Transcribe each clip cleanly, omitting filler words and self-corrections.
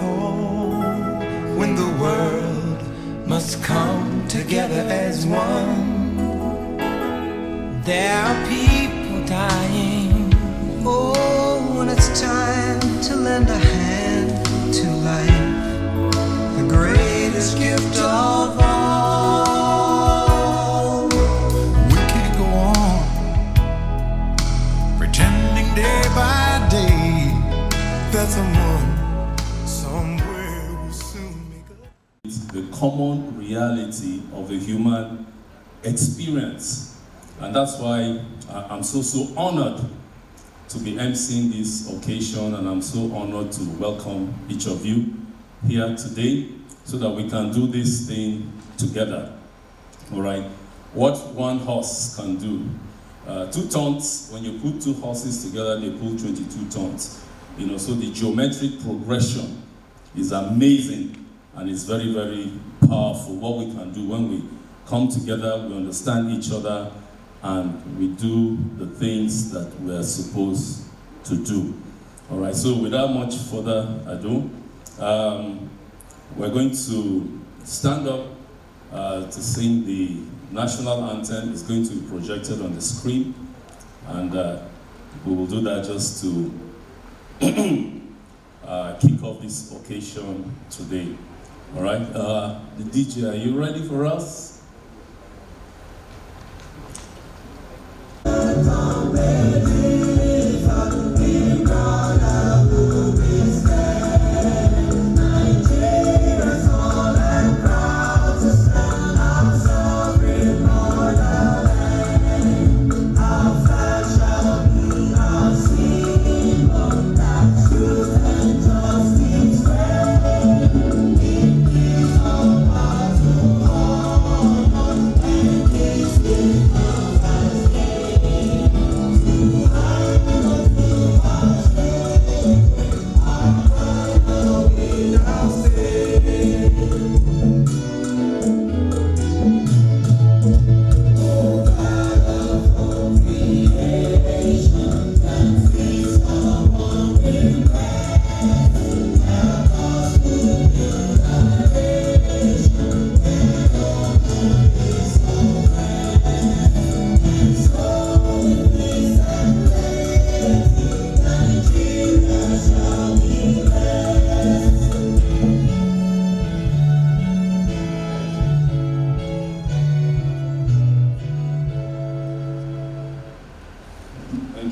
call when the world must come together as one. There are people dying. Oh, when it's time to lend a hand to life, the greatest gift of all. We can't go on pretending day by day that someone somewhere will soon make up. It's the common reality of the human experience, and that's why I'm so honored to be emceeing this occasion, and I'm so honored to welcome each of you here today so that we can do this thing together. All right, what one horse can do, 2 tons, when you put 2 horses together, they pull 22 tons. You know, so the geometric progression is amazing, and it's very, very powerful. What we can do when we come together, we understand each other, and we do the things that we're supposed to do. All right, so without much further ado, we're going to stand up to sing the national anthem. It's going to be projected on the screen, and we will do that just to kick off this occasion today. All right, the DJ, are you ready for us?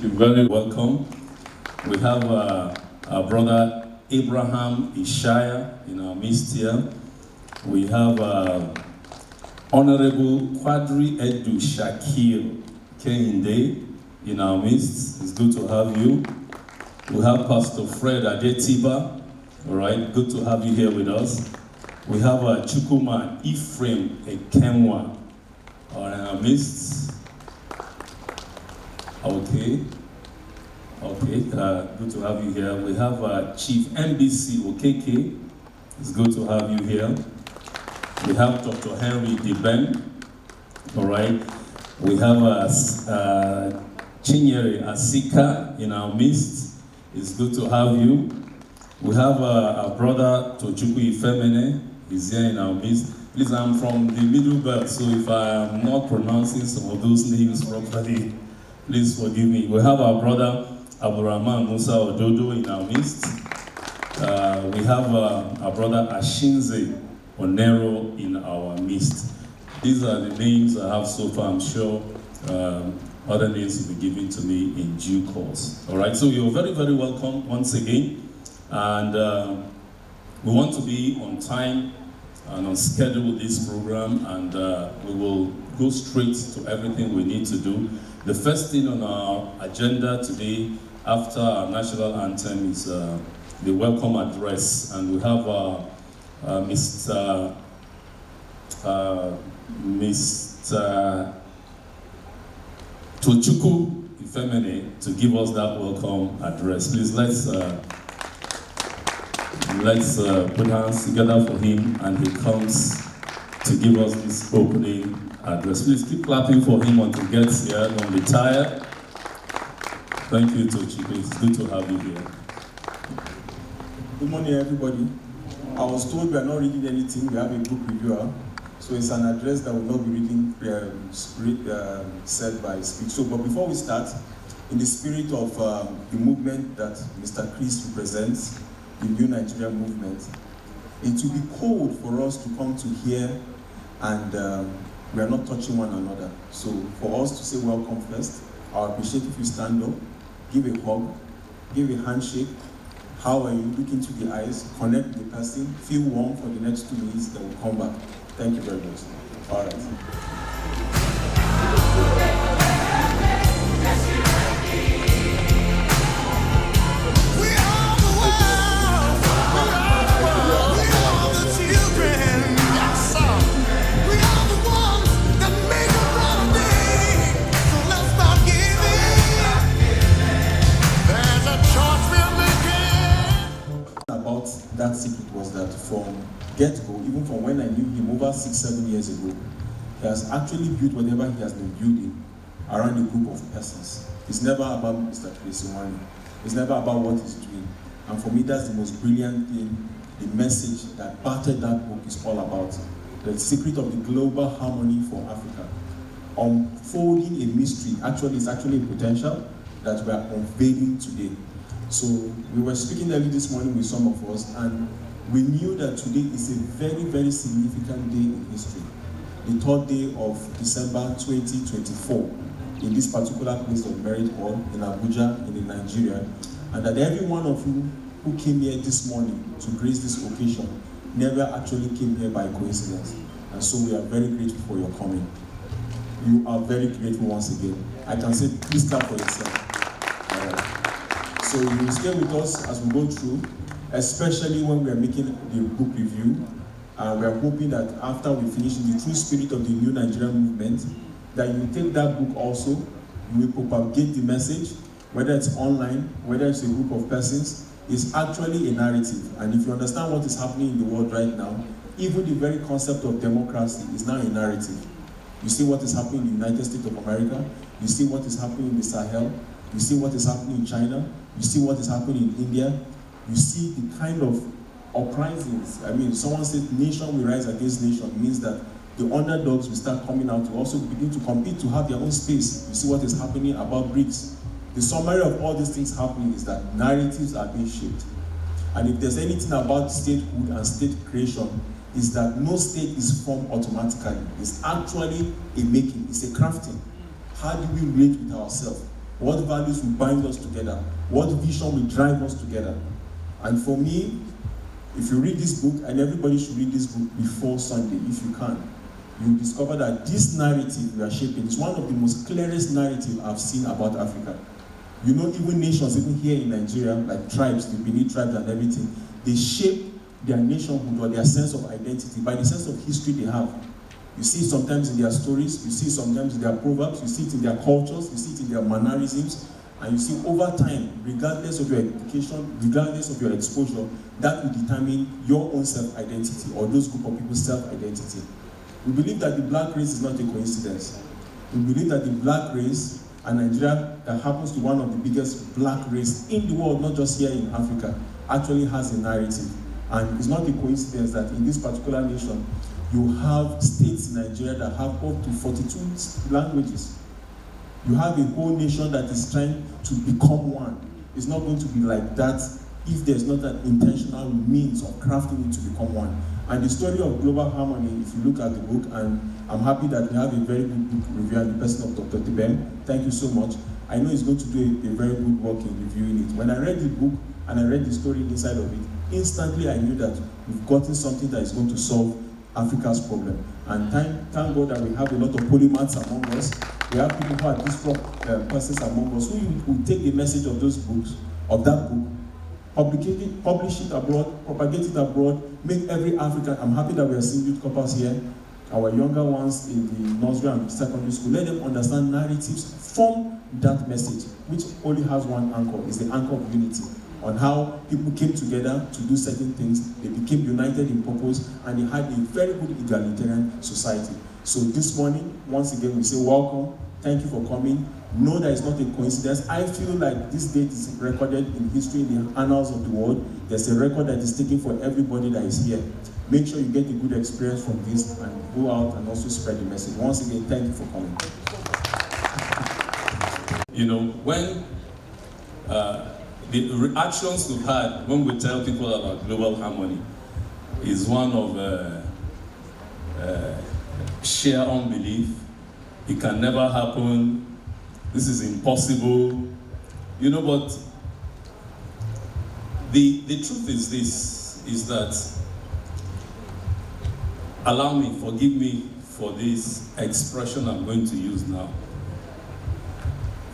Very welcome. We have our brother Abraham Ishaya in our midst here. We have Honorable Quadri Edu Shakir Kehinde in our midst. It's good to have you. We have Pastor Fred Adetiba. All right, good to have you here with us. We have Chukuma Ephraim Ekemwa in our midst. Okay, good to have you here. We have Chief MBC Okeke. It's good to have you here. We have Dr. Henry Deben. All right. We have Chinyere Asika in our midst. It's good to have you. We have our brother Tochukwu Ifemene. He's here in our midst. Please, I'm from the Middle Belt, so if I am not pronouncing some of those names properly, please forgive me. We have our brother Abdurrahman Musa Ododo in our midst. We have our brother Ashinze Onero in our midst. These are the names I have so far. I'm sure other names will be given to me in due course. All right, so you're very, very welcome once again. And we want to be on time and on schedule with this program, and we will go straight to everything we need to do. The first thing on our agenda today, after our national anthem, is the welcome address, and we have Mr. Tochukwu Ifemene to give us that welcome address. Please, let's put hands together for him, and he comes to give us this opening address. Please keep clapping for him until he gets here. Don't be tired. Thank you, Tochukwu. It's good to have you here. Good morning, everybody. I was told we are not reading anything. We have a book reviewer. So it's an address that will not be reading said by speech. So, but before we start, in the spirit of the movement that Mr. Chris represents, the New Nigeria movement, it will be cold for us to come to here and we are not touching one another. So for us to say welcome first, I would appreciate if you stand up, give a hug, give a handshake. How are you? Look into the eyes, connect with the person, feel warm for the next 2 minutes, then we'll come back. Thank you very much. All right. That secret was that from get-go, even from when I knew him over 6-7 years ago, he has actually built whatever he has been building around a group of persons. It's never about Mr. Nwani. It's never about what he's doing. And for me, that's the most brilliant thing. The message that parted that book is all about. The secret of the global harmony for Africa. Unfolding a mystery, it's actually a potential that we are unveiling today. So we were speaking early this morning with some of us, and we knew that today is a very, very significant day in history. The 3rd day of December 2024, in this particular place of Merit Hall in Abuja, in Nigeria, and that every one of you who came here this morning to grace this occasion never actually came here by coincidence. And so we are very grateful for your coming. You are very grateful once again. I can say, please clap for yourself. So you will stay with us as we go through, especially when we are making the book review. We are hoping that after we finish in the true spirit of the New Nigeria movement, that you will take that book also, you will propagate the message, whether it's online, whether it's a group of persons. It's actually a narrative. And if you understand what is happening in the world right now, even the very concept of democracy is now a narrative. You see what is happening in the United States of America, you see what is happening in the Sahel, you see what is happening in China, you see what is happening in India, you see the kind of uprisings. I mean, someone said nation will rise against nation, means that the underdogs will start coming out to also begin to compete to have their own space. You see what is happening about BRICS. The summary of all these things happening is that narratives are being shaped. And if there's anything about statehood and state creation, is that no state is formed automatically. It's actually a making, it's a crafting. How do we relate with ourselves? What values will bind us together? What vision will drive us together? And for me, if you read this book, and everybody should read this book before Sunday, if you can, you'll discover that this narrative we are shaping is one of the most clearest narratives I've seen about Africa. You know, even nations, even here in Nigeria, like tribes, the Benin tribes and everything, they shape their nationhood or their sense of identity by the sense of history they have. You see it sometimes in their stories, you see it sometimes in their proverbs, you see it in their cultures, you see it in their mannerisms, and you see over time, regardless of your education, regardless of your exposure, that will determine your own self-identity or those group of people's self-identity. We believe that the black race is not a coincidence. We believe that the black race and Nigeria, that happens to one of the biggest black race in the world, not just here in Africa, actually has a narrative. And it's not a coincidence that in this particular nation, you have states in Nigeria that have up to 42 languages. You have a whole nation that is trying to become one. It's not going to be like that if there's not an intentional means of crafting it to become one. And the story of global harmony, if you look at the book, and I'm happy that we have a very good book review in the person of Dr. Tibem. Thank you so much. I know he's going to do a very good work in reviewing it. When I read the book and I read the story inside of it, instantly I knew that we've gotten something that is going to solve Africa's problem. And thank God that we have a lot of polymaths among us. We have people who are disrupt persons among us who will take the message of those books, of that book, publish it abroad, propagate it abroad, make every African. I'm happy that we are seeing youth couples here, our younger ones in the nursery and secondary school. Let them understand narratives from that message, which only has one anchor, is the anchor of unity. on how people came together to do certain things, they became united in purpose, and they had a very good egalitarian society. So this morning, once again, we say welcome, thank you for coming. Know that it's not a coincidence. I feel like this date is recorded in history, in the annals of the world. There's a record that is taken for everybody that is here. Make sure you get a good experience from this and go out and also spread the message. Once again, thank you for coming. You know, when the reactions we've had when we tell people about global harmony is one of sheer unbelief. It can never happen. This is impossible. You know, but the truth is this, is that, allow me, forgive me for this expression I'm going to use now.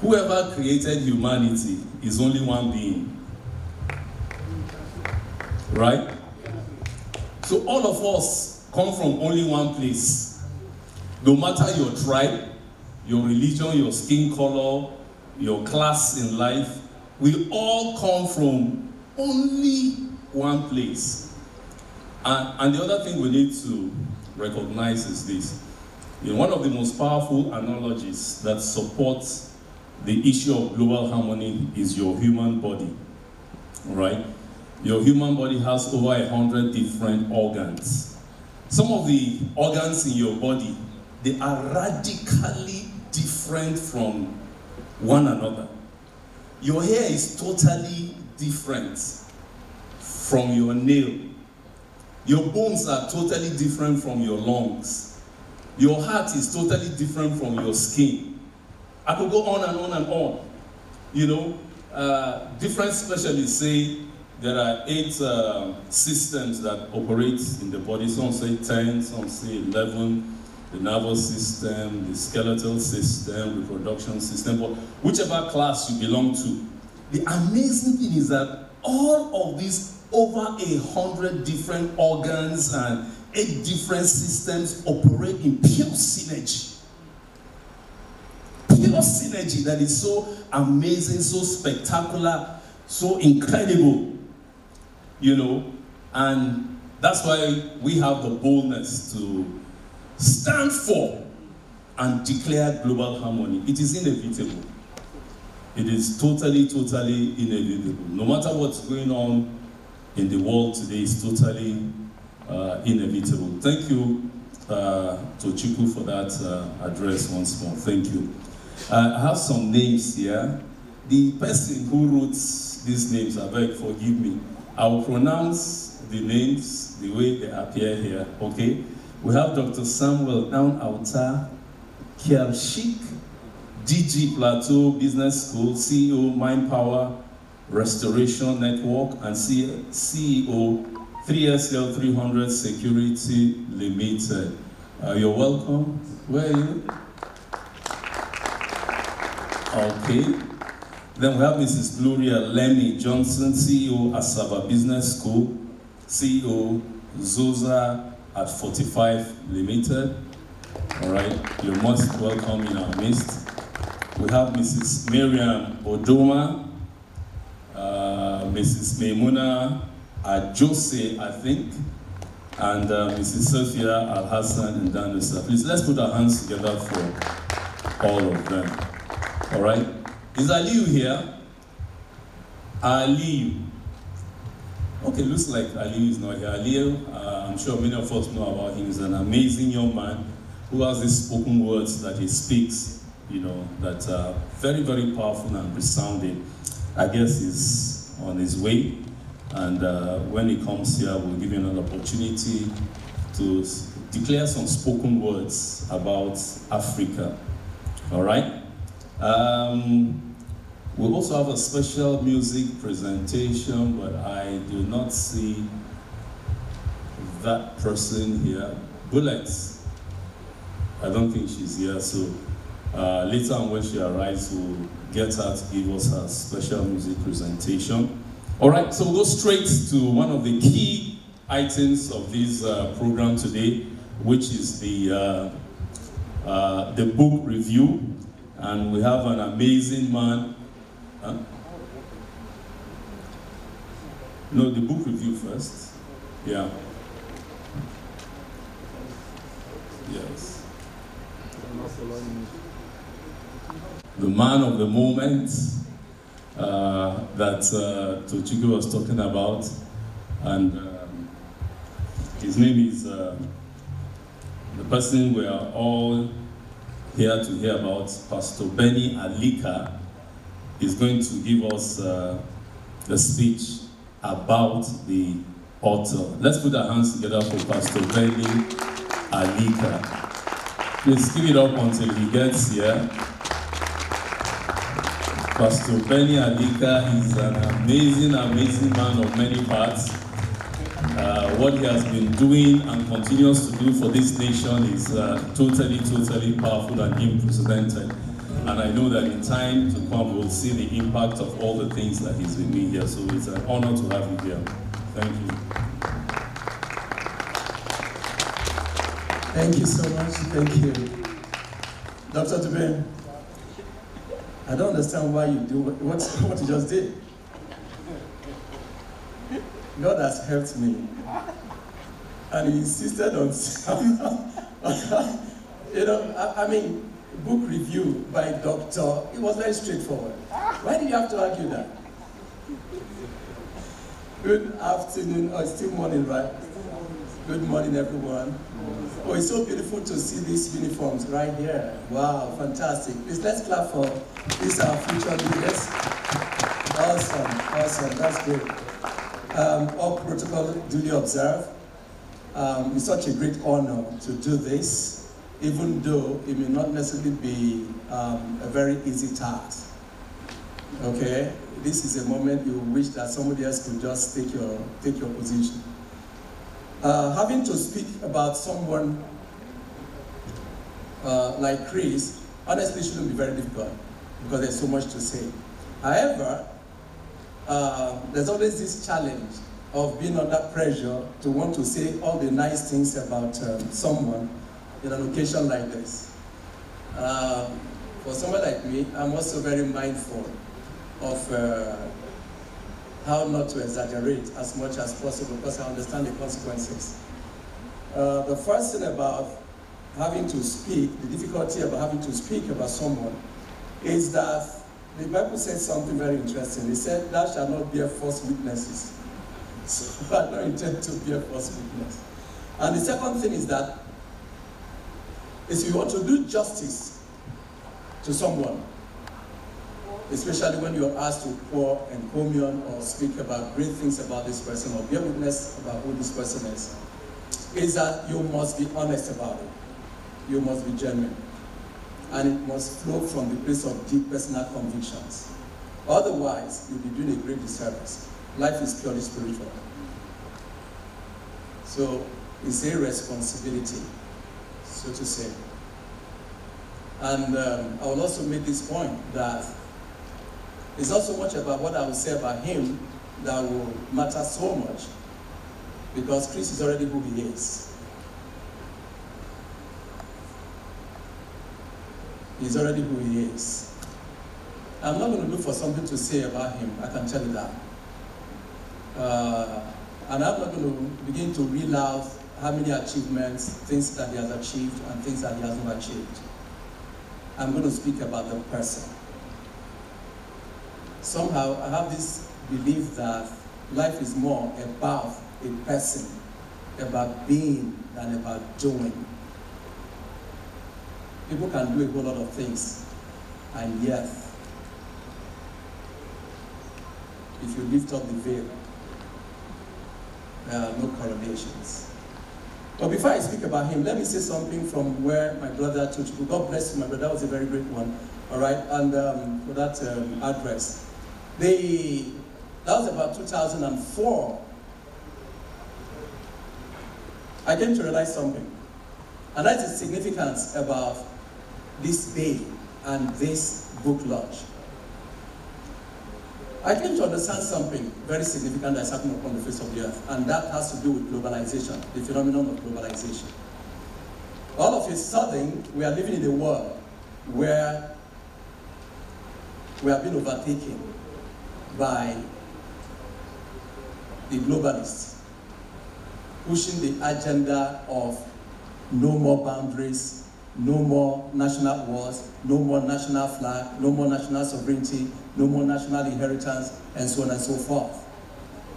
Whoever created humanity is only one being. Right? So all of us come from only one place. No matter your tribe, your religion, your skin color, your class in life, we all come from only one place. And the other thing we need to recognize is this. You know, one of the most powerful analogies that supports the issue of global harmony is your human body, right? Your human body has over 100 different organs. Some of the organs in your body, they are radically different from one another. Your hair is totally different from your nail. Your bones are totally different from your lungs. Your heart is totally different from your skin. I could go on and on and on. You know, different specialists say there are 8 systems that operate in the body. Some say 10, some say 11. The nervous system, the skeletal system, reproduction system, but whichever class you belong to. The amazing thing is that all of these over 100 different organs and 8 different systems operate in pure synergy. Pure synergy that is so amazing, so spectacular, so incredible, you know, and that's why we have the boldness to stand for and declare global harmony. It is inevitable. It is totally inevitable. No matter what's going on in the world today, it's totally inevitable. Thank you to Chiku for that address once more. Thank you. I have some names here. The person who wrote these names, I beg forgive me. I will pronounce the names the way they appear here, okay? We have Dr. Samuel Down Auta Kielshik, DG Plateau Business School, CEO Mind Power Restoration Network, and CEO 3SL 300 Security Limited. You're welcome. Where are you? Okay. Then we have Mrs. Gloria Lemmy Johnson, CEO Asaba Business School, CEO Zoza at 45 Limited. All right, you're most welcome in our midst. We have Mrs. Miriam Odoma, Mrs. Maimuna Ajose, I think, and Mrs. Sophia Al-Hassan and Danusa. Please, let's put our hands together for all of them. All right, is Aliyu here? Aliyu. Okay, looks like Aliyu is not here. Aliyu, I'm sure many of us know about him. He's an amazing young man who has these spoken words that he speaks, you know, that are very, very powerful and resounding. I guess he's on his way, and when he comes here, we'll give him an opportunity to declare some spoken words about Africa. All right? We also have a special music presentation, but I do not see that person here. Bullets, I don't think she's here, so later on when she arrives, we'll get her to give us her special music presentation. All right, so we'll go straight to one of the key items of this program today, which is the book review. And we have an amazing man. Huh? No, the book review first. Yeah. Yes. The man of the moment that Tochiko was talking about, and his name is the person we are all here to hear about, Pastor Benny Alika, is going to give us the speech about the author. Let's put our hands together for Pastor Benny Alika. Please give it up until he gets here. Pastor Benny Alika is an amazing, amazing man of many parts. What he has been doing and continues to do for this nation is totally, totally powerful and unprecedented. And I know that in time to come, we'll see the impact of all the things that he's been doing here. So it's an honor to have you here. Thank you. Thank you so much. Thank you. Dr. Dube, I don't understand why you do what you just did. God has helped me. And he insisted on, I mean, book review by doctor, it was very straightforward. Why did you have to argue that? Good afternoon, or it's still morning, right? Good morning, everyone. Oh, it's so beautiful to see these uniforms right here. Wow, fantastic. Please, let's clap for these our future leaders. Awesome, awesome, that's great. All protocol duly observed. It's such a great honor to do this, even though it may not necessarily be a very easy task. Okay, this is a moment you wish that somebody else could just take your position. Having to speak about someone like Chris, honestly, shouldn't be very difficult because there's so much to say. However, there's always this challenge of being under pressure to want to say all the nice things about someone in an occasion like this. For someone like me, I'm also very mindful of how not to exaggerate as much as possible because I understand the consequences. The first thing about having to speak, the difficulty about having to speak about someone is that the Bible said something very interesting. It said, "Thou shalt not bear false witnesses." So I don't intend to bear false witness. And the second thing is that if you want to do justice to someone, especially when you are asked to pour encomium or speak about great things about this person or bear witness about who this person is that you must be honest about it. You must be genuine. And it must flow from the place of deep personal convictions. Otherwise, you'll be doing a great disservice. Life is purely spiritual. So it's a responsibility, so to say. And I will also make this point that it's not so much about what I will say about him that will matter so much, because Chris is already who he is. He's already who he is. I'm not going to look for something to say about him, I can tell you that. And I'm not going to begin to reel out how many achievements, things that he has achieved and things that he has not achieved. I'm going to speak about the person. Somehow, I have this belief that life is more about a person, about being than about doing. People can do a whole lot of things, and yet, if you lift up the veil, there are no correlations. But before I speak about him, let me say something from where my brother Tochiko, God bless you, my brother, that was a very great one, all right, and for that address. That was about 2004. I came to realize something, and that is the significance about this day and this book launch. I came to understand something very significant that's happening upon the face of the earth, and that has to do with globalization, the phenomenon of globalization. All of a sudden, we are living in a world where we have been overtaken by the globalists, pushing the agenda of no more boundaries, no more national wars, no more national flag, no more national sovereignty, no more national inheritance, and so on and so forth.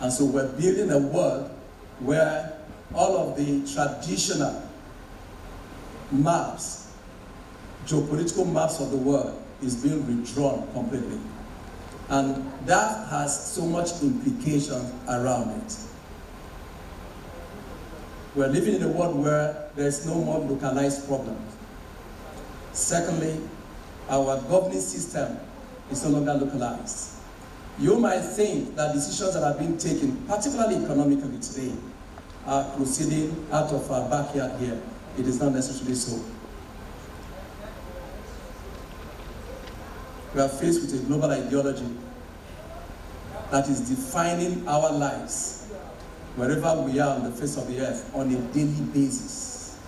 And so we're building a world where all of the traditional maps, geopolitical maps of the world is being withdrawn completely. And that has so much implications around it. We're living in a world where there's no more localized problems. Secondly, our governing system is no longer localized. You might think that decisions that are being taken, particularly economically today, are proceeding out of our backyard here. It is not necessarily so. We are faced with a global ideology that is defining our lives wherever we are on the face of the earth on a daily basis,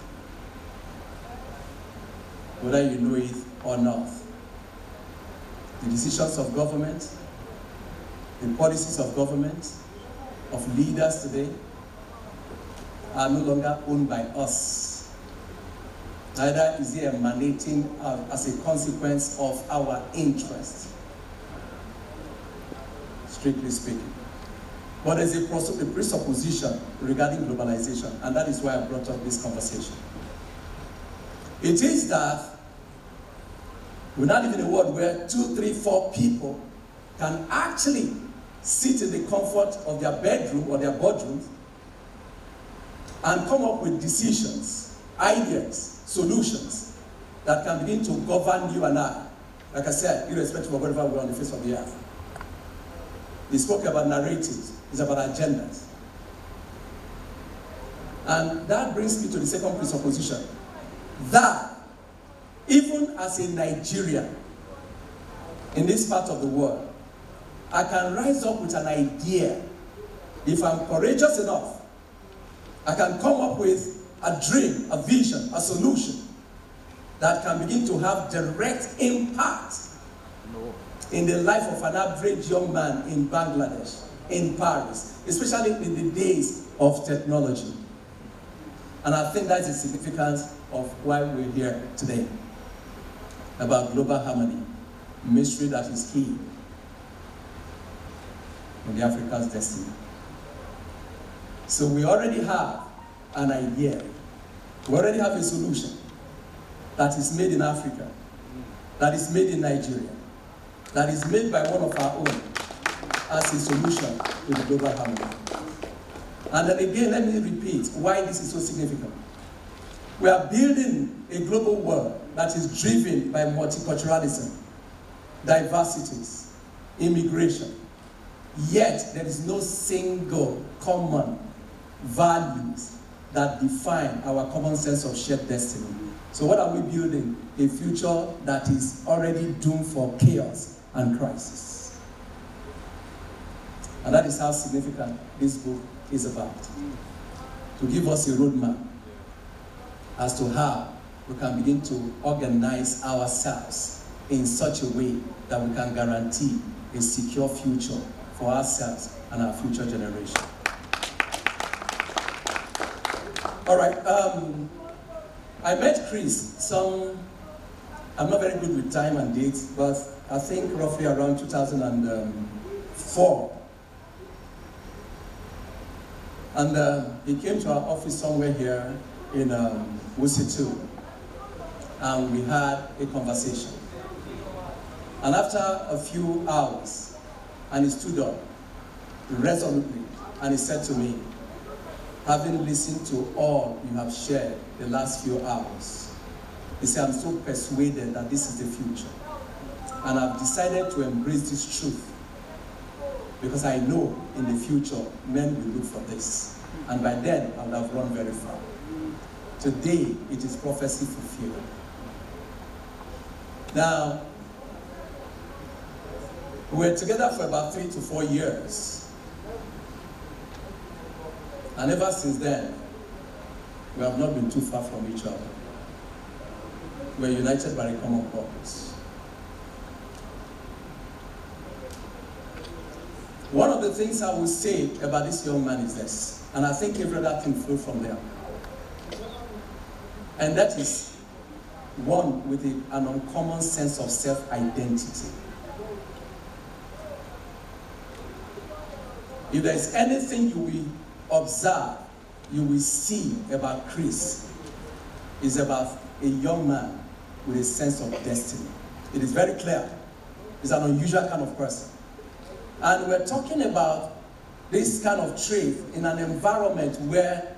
whether you know it or not. The decisions of government, the policies of government, of leaders today, are no longer owned by us. Neither is it emanating as a consequence of our interest, strictly speaking. But there's a presupposition regarding globalization, and that is why I brought up this conversation. It is that we now live in a world where 2, 3, 4 people can actually sit in the comfort of their bedroom or their boardroom and come up with decisions, ideas, solutions that can begin to govern you and I. Like I said, irrespective of wherever we are on the face of the earth. They spoke about narratives, it's about agendas. And that brings me to the second presupposition, that even as a Nigerian in this part of the world, I can rise up with an idea. If I'm courageous enough, I can come up with a dream, a vision, a solution that can begin to have direct impact in the life of an average young man in Bangladesh, in Paris, especially in the days of technology. And I think that's the significance of why we're here today, about global harmony, mystery that is key in the Africa's destiny. So we already have an idea. We already have a solution that is made in Africa, that is made in Nigeria, that is made by one of our own as a solution to the global harmony. And then again, let me repeat why this is so significant. We are building a global world that is driven by multiculturalism, diversities, immigration. Yet, there is no single common values that define our common sense of shared destiny. So what are we building? A future that is already doomed for chaos and crisis. And that is how significant this book is about. To give us a roadmap as to how we can begin to organize ourselves in such a way that we can guarantee a secure future for ourselves and our future generation. All right, I met Chris I'm not very good with time and dates, but I think roughly around 2004. And he came to our office somewhere here in Wuse, and we had a conversation. And after a few hours, and he stood up resolutely, and he said to me, having listened to all you have shared the last few hours, he said, I'm so persuaded that this is the future. And I've decided to embrace this truth because I know in the future men will look for this. And by then, I would have run very far. Today, it is prophecy fulfilled. Now, we were together for about 3 to 4 years. And ever since then, we have not been too far from each other. We are united by a common purpose. One of the things I will say about this young man is this, and I think every other thing flows from there. And that is one with an uncommon sense of self-identity. If there is anything you will observe, you will see about Chris, is about a young man with a sense of destiny. It is very clear. He's an unusual kind of person. And we're talking about this kind of trait in an environment where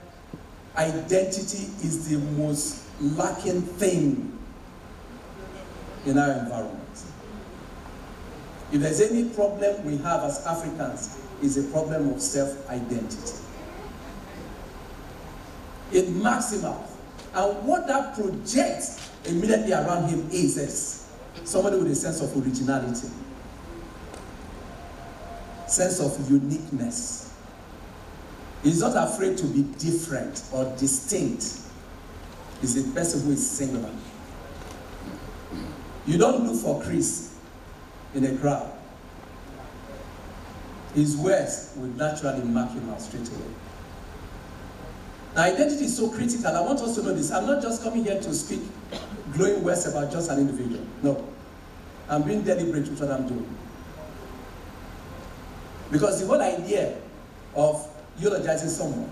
identity is the most lacking thing in our environment. If there's any problem we have as Africans, it's a problem of self-identity. It marks him out. And what that projects immediately around him is this: somebody with a sense of originality, sense of uniqueness. He's not afraid to be different or distinct. He's a person who is singular. You don't look for Chris in a crowd. His words will naturally mark him out straight away. Now, identity is so critical. I want us to know this. I'm not just coming here to speak glowing words about just an individual. No. I'm being deliberate with what I'm doing. Because the whole idea of eulogizing someone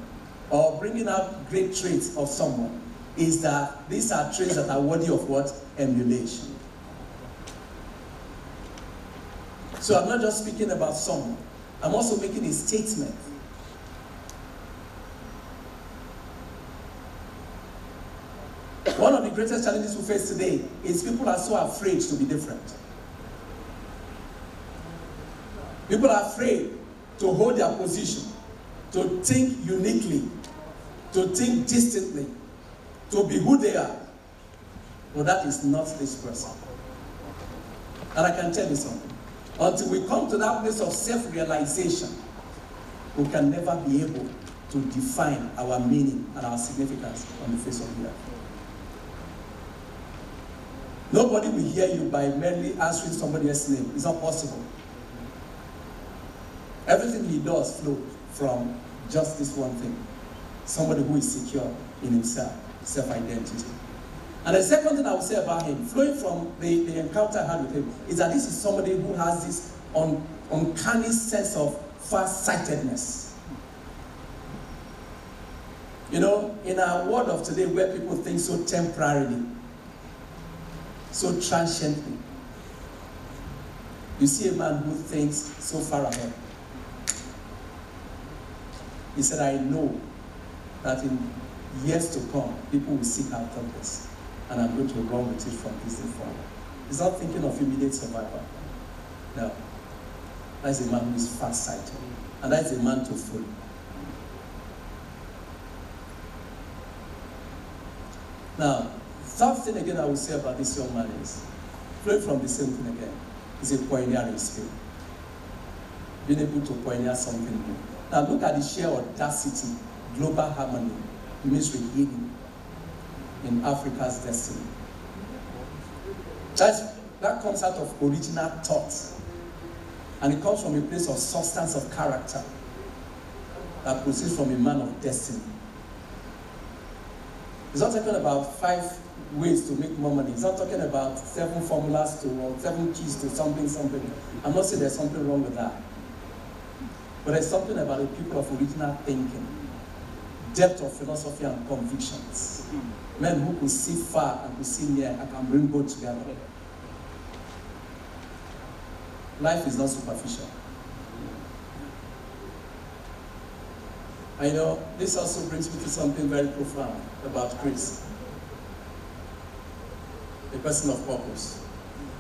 or bringing out great traits of someone is that these are traits that are worthy of what? Emulation. So I'm not just speaking about someone. I'm also making a statement. One of the greatest challenges we face today is people are so afraid to be different. People are afraid to hold their position, to think uniquely, to think distantly, to be who they are. But that is not this person. And I can tell you something. Until we come to that place of self-realization, we can never be able to define our meaning and our significance on the face of the earth. Nobody will hear you by merely answering somebody else's name. It's not possible. Everything he does flows from just this one thing. Somebody who is secure in himself, self-identity. And the second thing I will say about him, flowing from the encounter I had with him, is that this is somebody who has this uncanny sense of far-sightedness. You know, in our world of today where people think so temporarily, so transiently, you see a man who thinks so far ahead. He said, I know that in years to come, people will seek after this, and I'm going to run with it from this day forward. He's not thinking of immediate survival. No. That's a man who is far-sighted, and that's a man to follow. Now, third thing again I will say about this young man is, flowing from the same thing again, is a pioneering skill. Being able to pioneer something new. Now look at the sheer audacity, global harmony, mystery hidden in Africa's destiny. That comes out of original thought. And it comes from a place of substance of character that proceeds from a man of destiny. He's not talking about 5 ways to make more money. He's not talking about 7 formulas to, or 7 keys to something. I'm not saying there's something wrong with that. But there's something about the people of original thinking, depth of philosophy and convictions. Men who could see far and could see near and can bring both together. Life is not superficial. I know this also brings me to something very profound about Chris, a person of purpose.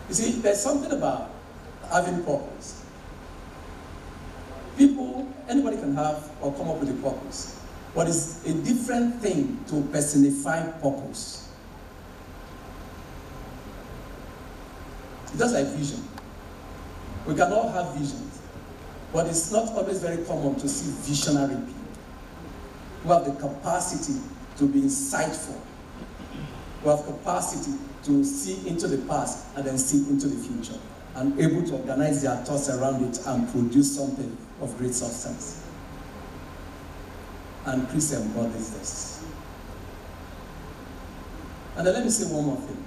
You see, there's something about having purpose. Anybody can have or come up with a purpose, but it's a different thing to personify purpose. It's just like vision. We can all have visions, but it's not always very common to see visionary people who have the capacity to be insightful, who have capacity to see into the past and then see into the future, and able to organize their thoughts around it and produce something of great substance. And Chris embodies this. And then let me say one more thing,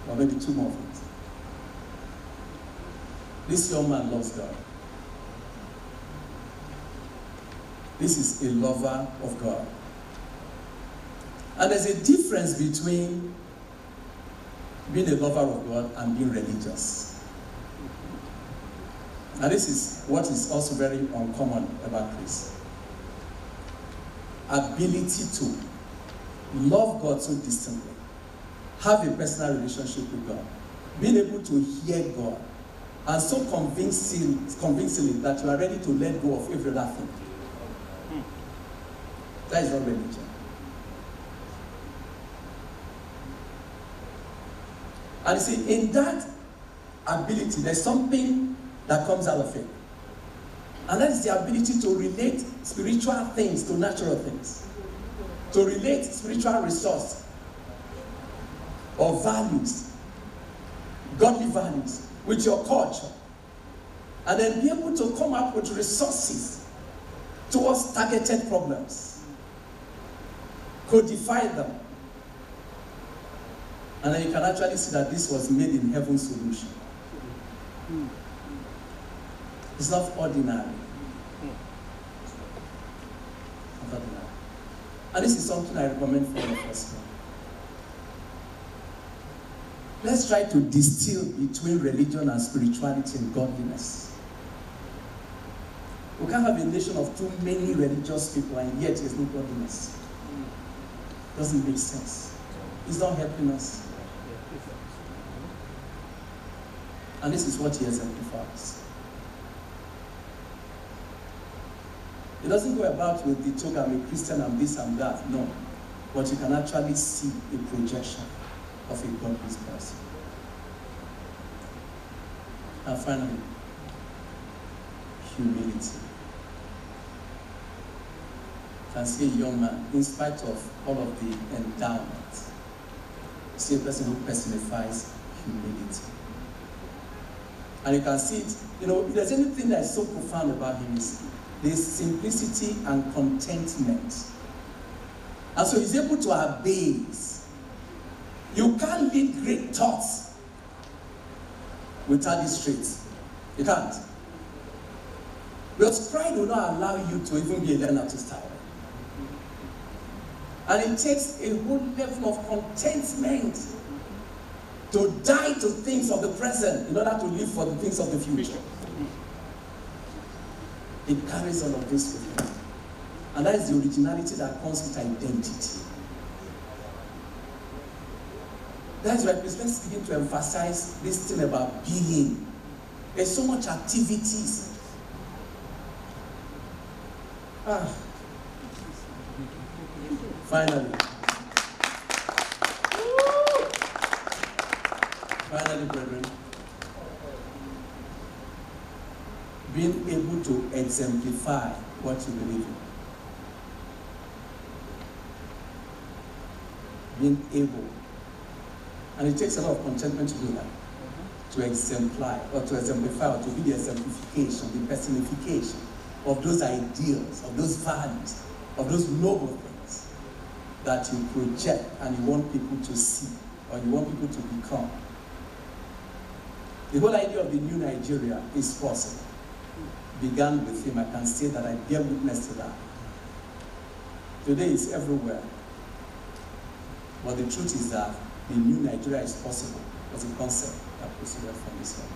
or maybe two more things. This young man loves God. This is a lover of God. And there's a difference between being a lover of God and being religious. And this is what is also very uncommon about Chris. Ability to love God so distantly, have a personal relationship with God, being able to hear God, and so convincingly that you are ready to let go of every other thing. That is not religion. And you see, in that ability, there's something that comes out of it. And that is the ability to relate spiritual things to natural things. To relate spiritual resource or values, godly values, with your culture. And then be able to come up with resources towards targeted problems. Codify them. And then you can actually see that this was made in heaven's solution. It's not ordinary. Not ordinary. And this is something I recommend for all of us. Let's try to distill between religion and spirituality and godliness. We can't have a nation of too many religious people and yet there's no godliness. Doesn't make sense. It's not helping us. And this is what he exemplifies. It doesn't go about with the talk, I'm a Christian, I'm this, I'm that. No. But you can actually see a projection of a godless person. And finally, humility. You can see a young man, in spite of all of the endowment, see a person who personifies humility. And you can see it, if there's anything that is so profound about him is this simplicity and contentment. And so he's able to abase. You can't lead great thoughts without these traits. You can't. Because pride will not allow you to even be a learner to start with. And it takes a whole level of contentment to die to things of the present in order to live for the things of the future. It carries all of this with it. And that is the originality that comes with identity. That's why let's begin to emphasize this thing about being. There's so much activities. Finally, brethren, being able to exemplify what you believe in. Being able. And it takes a lot of contentment to do that. To exemplify, or to be the exemplification, the personification of those ideals, of those values, of those noble things that you project and you want people to see, or you want people to become. The whole idea of the new Nigeria is possible. Began with him. I can say that I bear witness to that. Today it's everywhere. But the truth is that the new Nigeria is possible was a concept that proceeded from this one.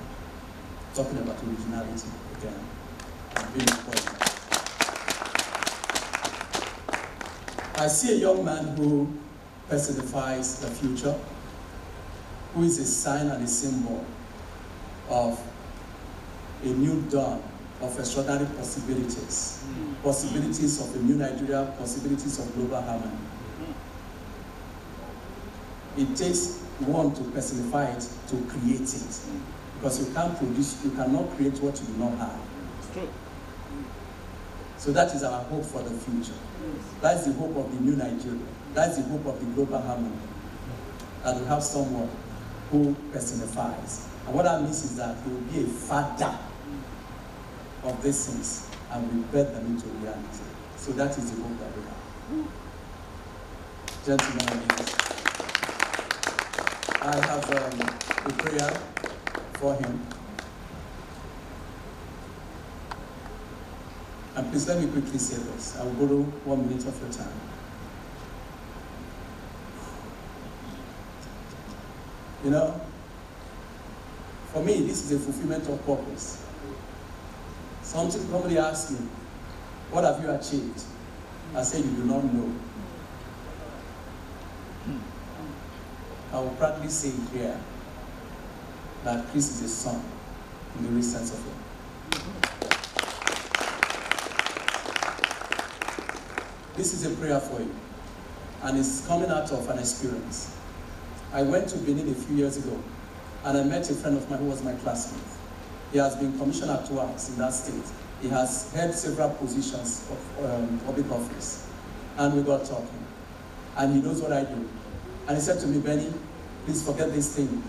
Talking about originality again. And being important. I see a young man who personifies the future, who is a sign and a symbol of a new dawn of extraordinary possibilities. Possibilities of a new Nigeria, possibilities of global harmony. It takes one to personify it, to create it. Because you cannot create what you do not have. So that is our hope for the future. That is the hope of the new Nigeria. That is the hope of the global harmony. That we have someone who personifies. And what that means is that he will be a father of these things and we birth them into reality. So that is the hope that we have. Gentlemen and ladies, I have a prayer for him. And please let me quickly say this. I will borrow 1 minute of your time. You know, for me, this is a fulfillment of purpose. Somebody asked me, what have you achieved? I said, you do not know. I will proudly say here that Chris is a son in the real sense of it. This is a prayer for you, and it's coming out of an experience. I went to Benin a few years ago, and I met a friend of mine who was my classmate. He has been commissioner twice in that state. He has held several positions of public office, and we got talking. And he knows what I do. And he said to me, Benny, please forget this thing.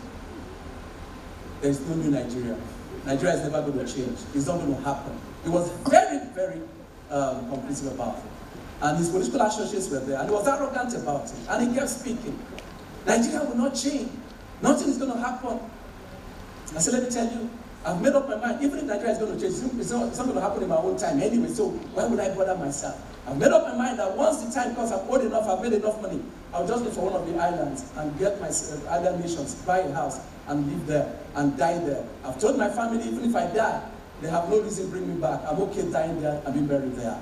There is no new Nigeria. Nigeria is never going to change. It's not going to happen. He was very, very conclusive about it. And his political associates were there, and he was arrogant about it. And he kept speaking. Nigeria will not change. Nothing is going to happen. I said, let me tell you, I've made up my mind. Even if Nigeria is going to change, it's not going to happen in my own time anyway, so why would I bother myself? I've made up my mind that once the time comes, I'm old enough, I've made enough money, I'll just go for one of the islands and get my island nations, buy a house, and live there, and die there. I've told my family, even if I die, they have no reason to bring me back. I'm okay dying there and being buried there.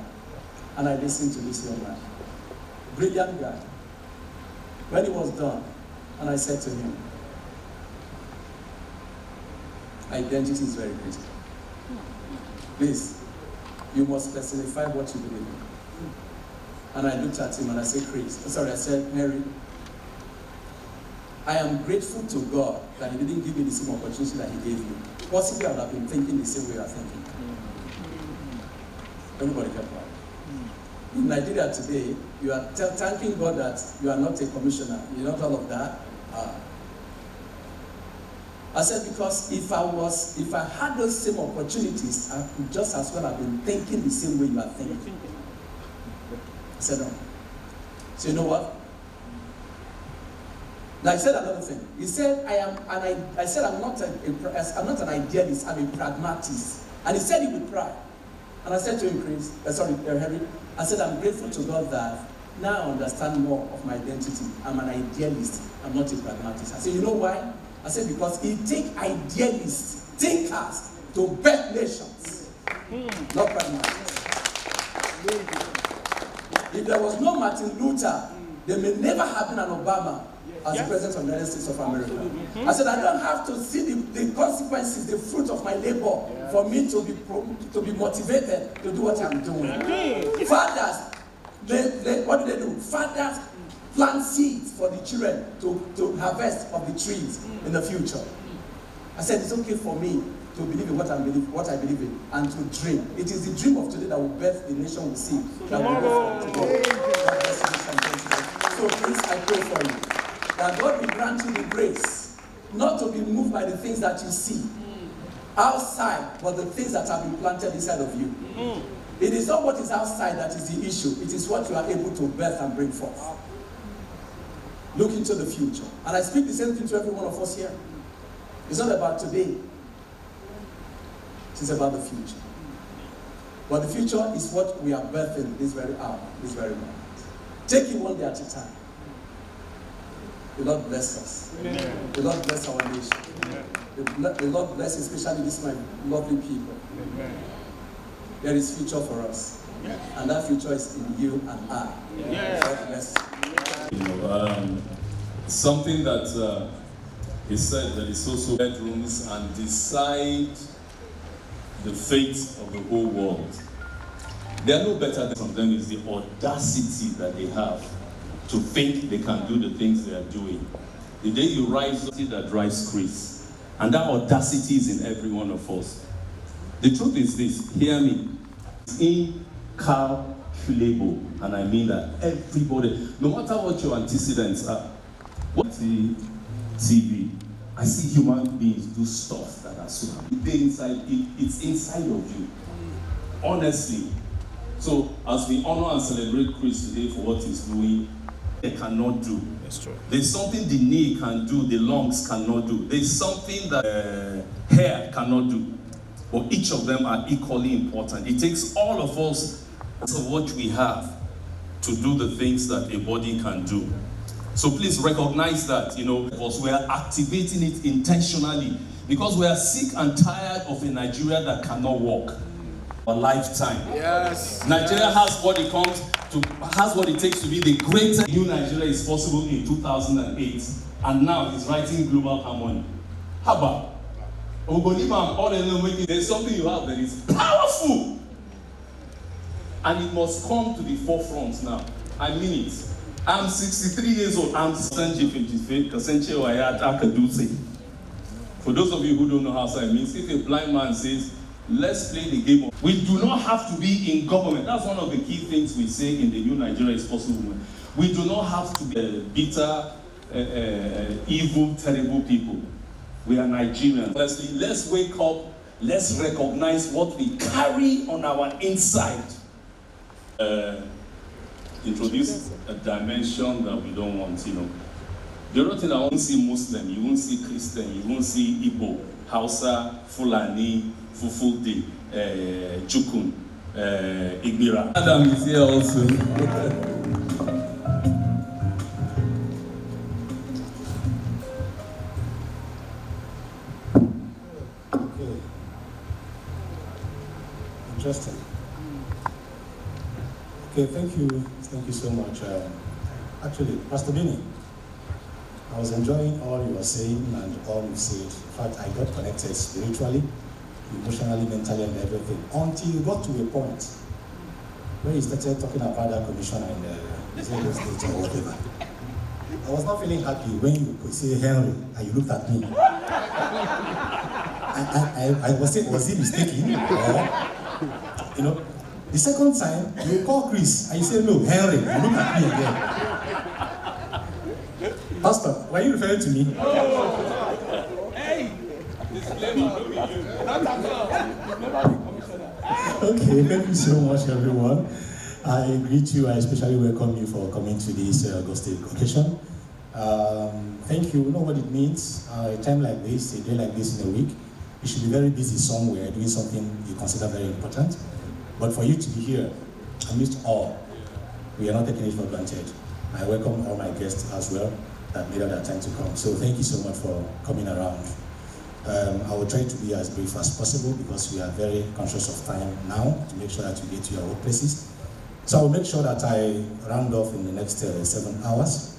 And I listened to this young man. Brilliant guy. When he was done, and I said to him, identity is very critical. Please, you must specify what you believe in. And I looked at him and I said, I said, Mary, I am grateful to God that He didn't give me the same opportunity that He gave you. Possibly I would have been thinking the same way you are thinking. Anybody get that? In Nigeria today, you are thanking God that you are not a commissioner. You're not all of that. I said, because if I had those same opportunities, I could just as well have been thinking the same way you are thinking. I said, no. So you know what? Now he said another thing. He said, I said, I'm not an idealist, I'm a pragmatist. And he said he would cry. And I said to him, Henry, I said, I'm grateful to God that now I understand more of my identity. I'm an idealist, I'm not a pragmatist. I said, you know why? I said, because it takes idealists, thinkers, to birth nations, not pragmatists. If there was no Martin Luther, there may never have been an Obama as the President of the United States of America. I said, I don't have to see the consequences, the fruit of my labor, for me to be motivated to do what I'm doing. Fathers, what do? Fathers plant seeds for the children to harvest of the trees in the future. I said, it's okay for me to believe in what I believe in, and to dream. It is the dream of today that will birth the nation we see. So please, I pray for you, that God will grant you the grace not to be moved by the things that you see outside, but the things that have been planted inside of you. It is not what is outside that is the issue. It is what you are able to birth and bring forth. Look into the future. And I speak the same thing to every one of us here. It's not about today. It is about the future. But the future is what we are birthing this very hour, this very moment. Take it one day at a time. The Lord bless us. Amen. The Lord bless our nation. Amen. The Lord bless especially this my lovely people. Amen. There is future for us. Yes. And that future is in you and I. Yes. God bless you. Something that he said that is also bedrooms and decide the fate of the whole world. They are no better than some of them is the audacity that they have to think they can do the things they are doing. The day you rise up, that drives Chris. And that audacity is in every one of us. The truth is this, hear me. It's incalculable. And I mean that everybody, no matter what your antecedents are, what TV, I see human beings do stuff that are so inside, it's inside of you. honestly. So as we honor and celebrate Chris today for what he's doing, they cannot do. That's true. There's something the knee can do, the lungs cannot do. There's something that hair cannot do. But each of them are equally important. It takes all of us of what we have to do the things that a body can do. So please recognize that, because we are activating it intentionally, because we are sick and tired of a Nigeria that cannot walk. A lifetime. Yes. Nigeria has what it takes to be the greatest. New Nigeria is possible in 2008, and now he's writing global harmony. How about? There's something you have that is powerful, and it must come to the forefront now. I mean it. I'm 63 years old. I'm For those of you who don't know how it means, if a blind man says, let's play the game. We do not have to be in government. That's one of the key things we say in the New Nigeria is Possible. We do not have to be bitter, evil, terrible people. We are Nigerians. Firstly, let's wake up. Let's recognize what we carry on our inside. Introduce a dimension that we don't want, The other thing, I won't see Muslim, you won't see Christian, you won't see Igbo, Hausa, Fulani, Fufude, Jukun, Igbira. Adam is here also. Okay. Interesting. Okay, thank you so much. Actually, Pastor Bini, I was enjoying all you were saying and all you said. In fact, I got connected spiritually, emotionally, mentally, and everything, until you got to a point where you started talking about that commission and the state or whatever. I was not feeling happy when you could say Henry and you looked at me. I was saying, was he mistaken? Or, the second time, you call Chris and you say, no, Henry, you look at me again. Pastor, were you referring to me? Hey! Okay, thank you so much, everyone. I greet you, I especially welcome you for coming to this August occasion. Thank you. You know what it means? A time like this, a day like this in a week, you should be very busy somewhere doing something you consider very important. But for you to be here, amidst all, we are not taking it for granted. I welcome all my guests as well that made that time to come. So thank you so much for coming around. I will try to be as brief as possible because we are very conscious of time now to make sure that you get to your workplaces. So I will make sure that I round off in the next 7 hours.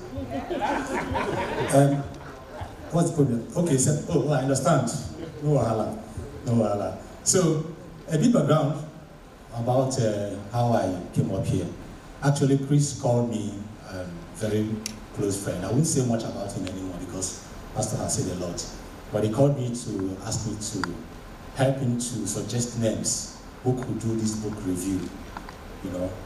What's the problem? Okay, so, I understand. No wahala. So, a bit background about how I came up here. Actually, Chris called me a very close friend. I won't say much about him anymore because Pastor has said a lot. But he called me to ask me to help him to suggest names who could do this book review.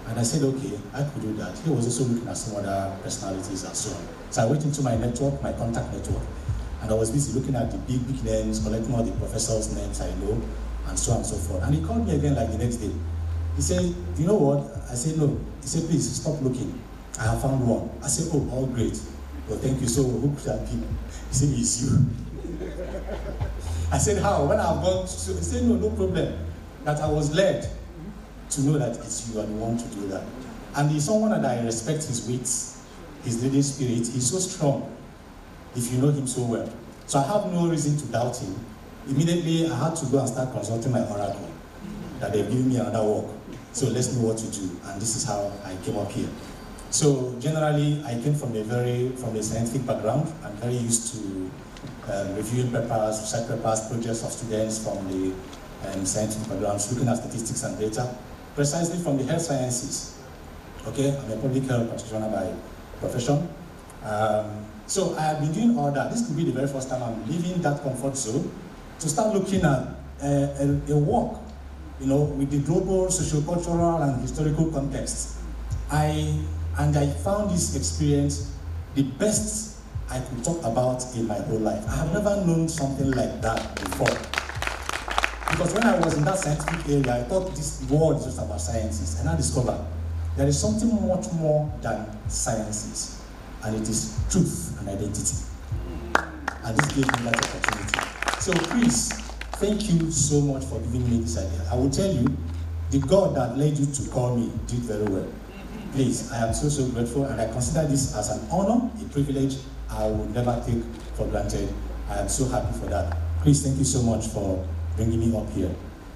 And I said, okay, I could do that. He was also looking at some other personalities and so on. So I went into my network, my contact network, and I was busy looking at the big names, collecting all the professors' names I know, and so on and so forth. And he called me again like the next day. He said, you know what? I said, no. He said, please stop looking. I have found one. I said, oh, all great. Well, thank you. So who could that be? He said, it's you. I said, how? When I've gone, he said, no problem. That I was led to know that it's you and you want to do that. And he's someone that I respect his wits, his leading spirit. He's so strong if you know him so well. So I have no reason to doubt him. Immediately, I had to go and start consulting my oracle that they've given me another work. So let's know what to do. And this is how I came up here. So generally, I came from a scientific background. I'm very used to reviewing papers, research papers, projects of students from the scientific backgrounds, looking at statistics and data, precisely from the health sciences. Okay, I'm a public health practitioner by profession. So I have been doing all that. This could be the very first time I'm leaving that comfort zone to start looking at a work, with the global, socio-cultural, and historical context. I found this experience the best I could talk about in my whole life. I have never known something like that before. Because when I was in that scientific area, I thought this world is just about sciences. And I discovered there is something much more than sciences. And it is truth and identity. And this gave me that opportunity. So Chris, thank you so much for giving me this idea. I will tell you, the God that led you to call me did very well. Please, I am so, so grateful, and I consider this as an honor, a privilege I will never take for granted. I am so happy for that. Chris, thank you so much for bringing me up here.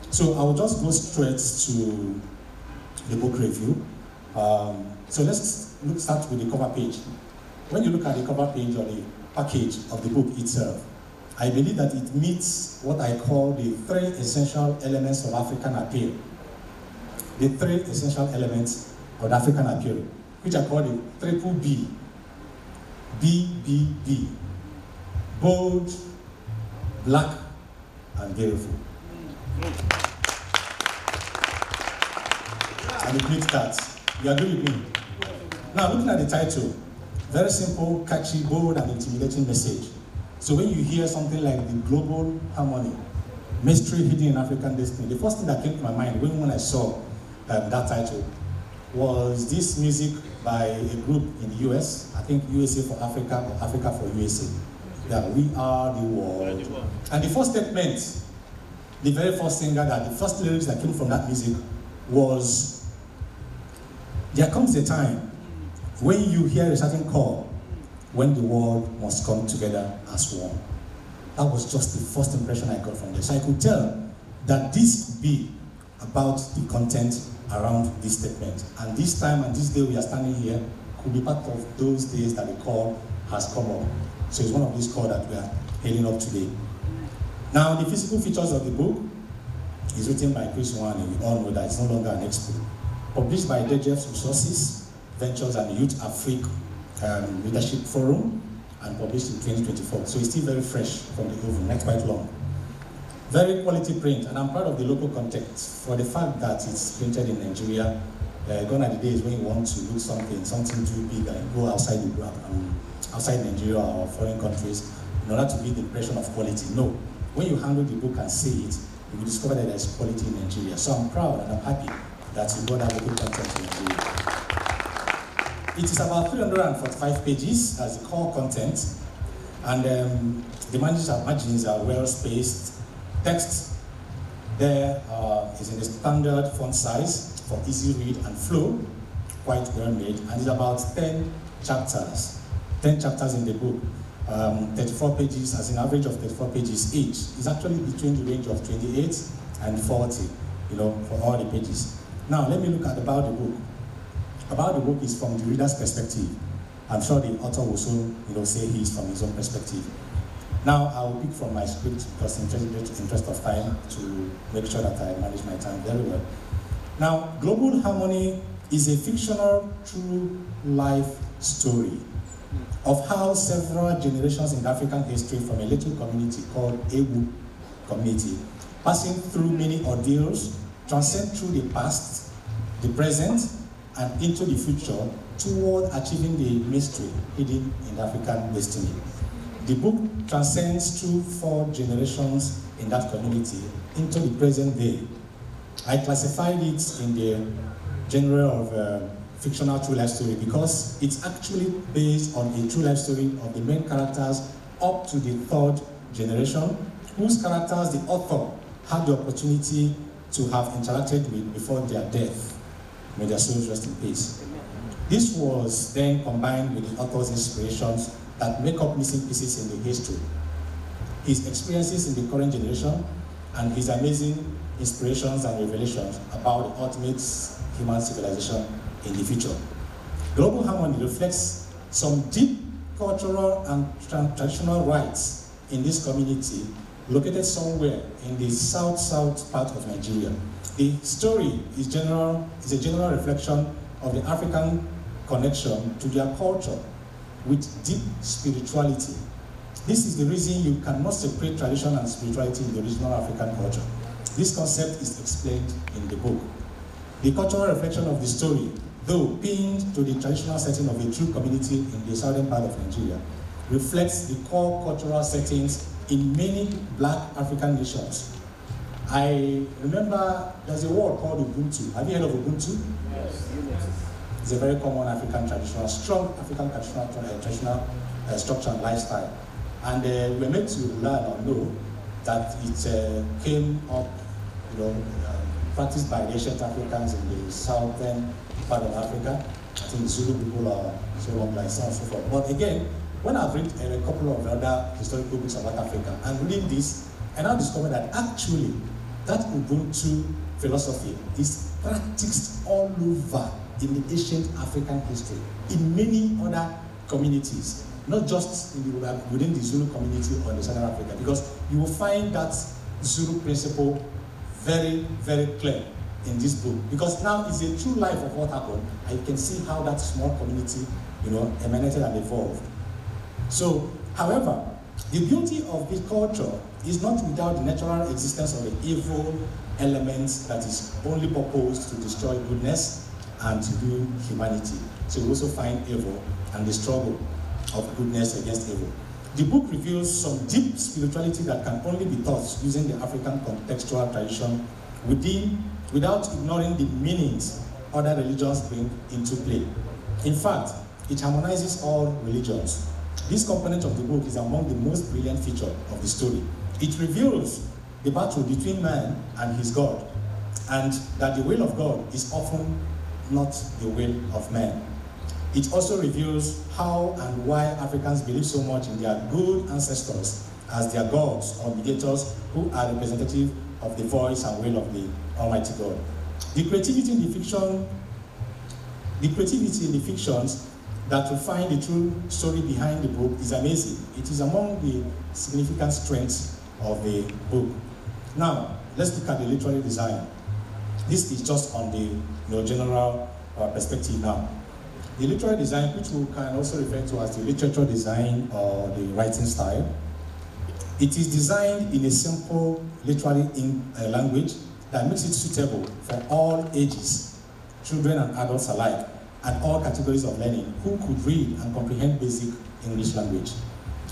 So I will just go straight to the book review. So let's start with the cover page. When you look at the cover page or the package of the book itself, I believe that it meets what I call the 3 essential elements of African appeal. The 3 essential elements of African appeal, which I call the triple B. BBB. Bold, black, and beautiful. And the great cards. You agree with me? Now, looking at the title, very simple, catchy, bold, and intimidating message. So when you hear something like the global harmony, mystery hidden in African destiny, the first thing that came to my mind when I saw that title was this music by a group in the US, I think USA for Africa or Africa for USA. Yeah, we are the world. And the first statement, the very first singer, the first lyrics that came from that music was, there comes a time when you hear a certain call, when the world must come together as one. That was just the first impression I got from this. So I could tell that this could be about the content around this statement. And this time and this day we are standing here could be part of those days that the call has come up. So it's one of these calls that we are hailing up today. Now, the physical features of the book is written by Chris Nwani. We all know that it's no longer an expo. Published by Dejef's Resources, Ventures and Youth Afrique Leadership Forum, and published in 2024. So it's still very fresh from the oven, not quite long. Very quality print, and I'm proud of the local context for the fact that it's printed in Nigeria. Gone are the days when you want to look something too big and go outside outside Nigeria or foreign countries in order to give the impression of quality. No, when you handle the book and see it, you will discover that there's quality in Nigeria. So I'm proud and I'm happy that you brought out the good content in Nigeria. It is about 345 pages as the core content, and the margins are well spaced. Text there is in the standard font size for easy read and flow, quite well made, and it's about 10 chapters. 10 chapters in the book, 34 pages, as an average of 34 pages each. It's actually between the range of 28 and 40, for all the pages. Now, let me look at about the book. About the book is from the reader's perspective. I'm sure the author will soon, say he's from his own perspective. Now, I will pick from my script because in interest of time to make sure that I manage my time very well. Now, Global Harmony is a fictional, true life story of how several generations in African history from a little community called Ewu community, passing through many ordeals, transcend through the past, the present, and into the future toward achieving the mystery hidden in African destiny. The book transcends through 4 generations in that community into the present day. I classified it in the genre of fictional true life story because it's actually based on a true life story of the main characters up to the 3rd generation, whose characters the author had the opportunity to have interacted with before their death. May their souls rest in peace. This was then combined with the author's inspirations that make up missing pieces in the history, his experiences in the current generation, and his amazing inspirations and revelations about the ultimate human civilization in the future. Global Harmony reflects some deep cultural and traditional rights in this community located somewhere in the south part of Nigeria. The story is a general reflection of the African connection to their culture with deep spirituality. This is the reason you cannot separate tradition and spirituality in the original African culture. This concept is explained in the book. The cultural reflection of the story, though pinned to the traditional setting of a true community in the southern part of Nigeria, reflects the core cultural settings in many Black African nations I remember there's a word called Ubuntu. Have you heard of Ubuntu? Yes. It's a very common African traditional, strong African traditional structure and lifestyle. And we're made to learn or know that it came up, practiced by the ancient Africans in the southern part of Africa. I think Zulu people are so on, like so and so forth. But again, when I've read a couple of other historical books about Africa and reading this, I now discovered that actually that Ubuntu philosophy is practiced all over in the ancient African history, in many other communities, not just within the Zulu community or in Southern Africa, because you will find that Zulu principle very, very clear in this book, because now it's a true life of what happened, and you can see how that small community, emanated and evolved. So, however, the beauty of this culture is not without the natural existence of the evil elements that is only purposed to destroy goodness and to do humanity. So we also find evil and the struggle of goodness against evil. The book reveals some deep spirituality that can only be taught using the African contextual tradition without ignoring the meanings other religions bring into play. In fact, it harmonizes all religions. This component of the book is among the most brilliant features of the story. It reveals the battle between man and his God, and that the will of God is often not the will of man. It also reveals how and why Africans believe so much in their good ancestors as their gods or mediators who are representative of the voice and will of the Almighty God. The creativity in the fictions that will find the true story behind the book is amazing. It is among the significant strengths of the book. Now, let's look at the literary design. This is just on the general perspective now. The literary design, which we can also refer to as the literature design or the writing style, it is designed in a simple literary language that makes it suitable for all ages, children and adults alike, and all categories of learning who could read and comprehend basic English language.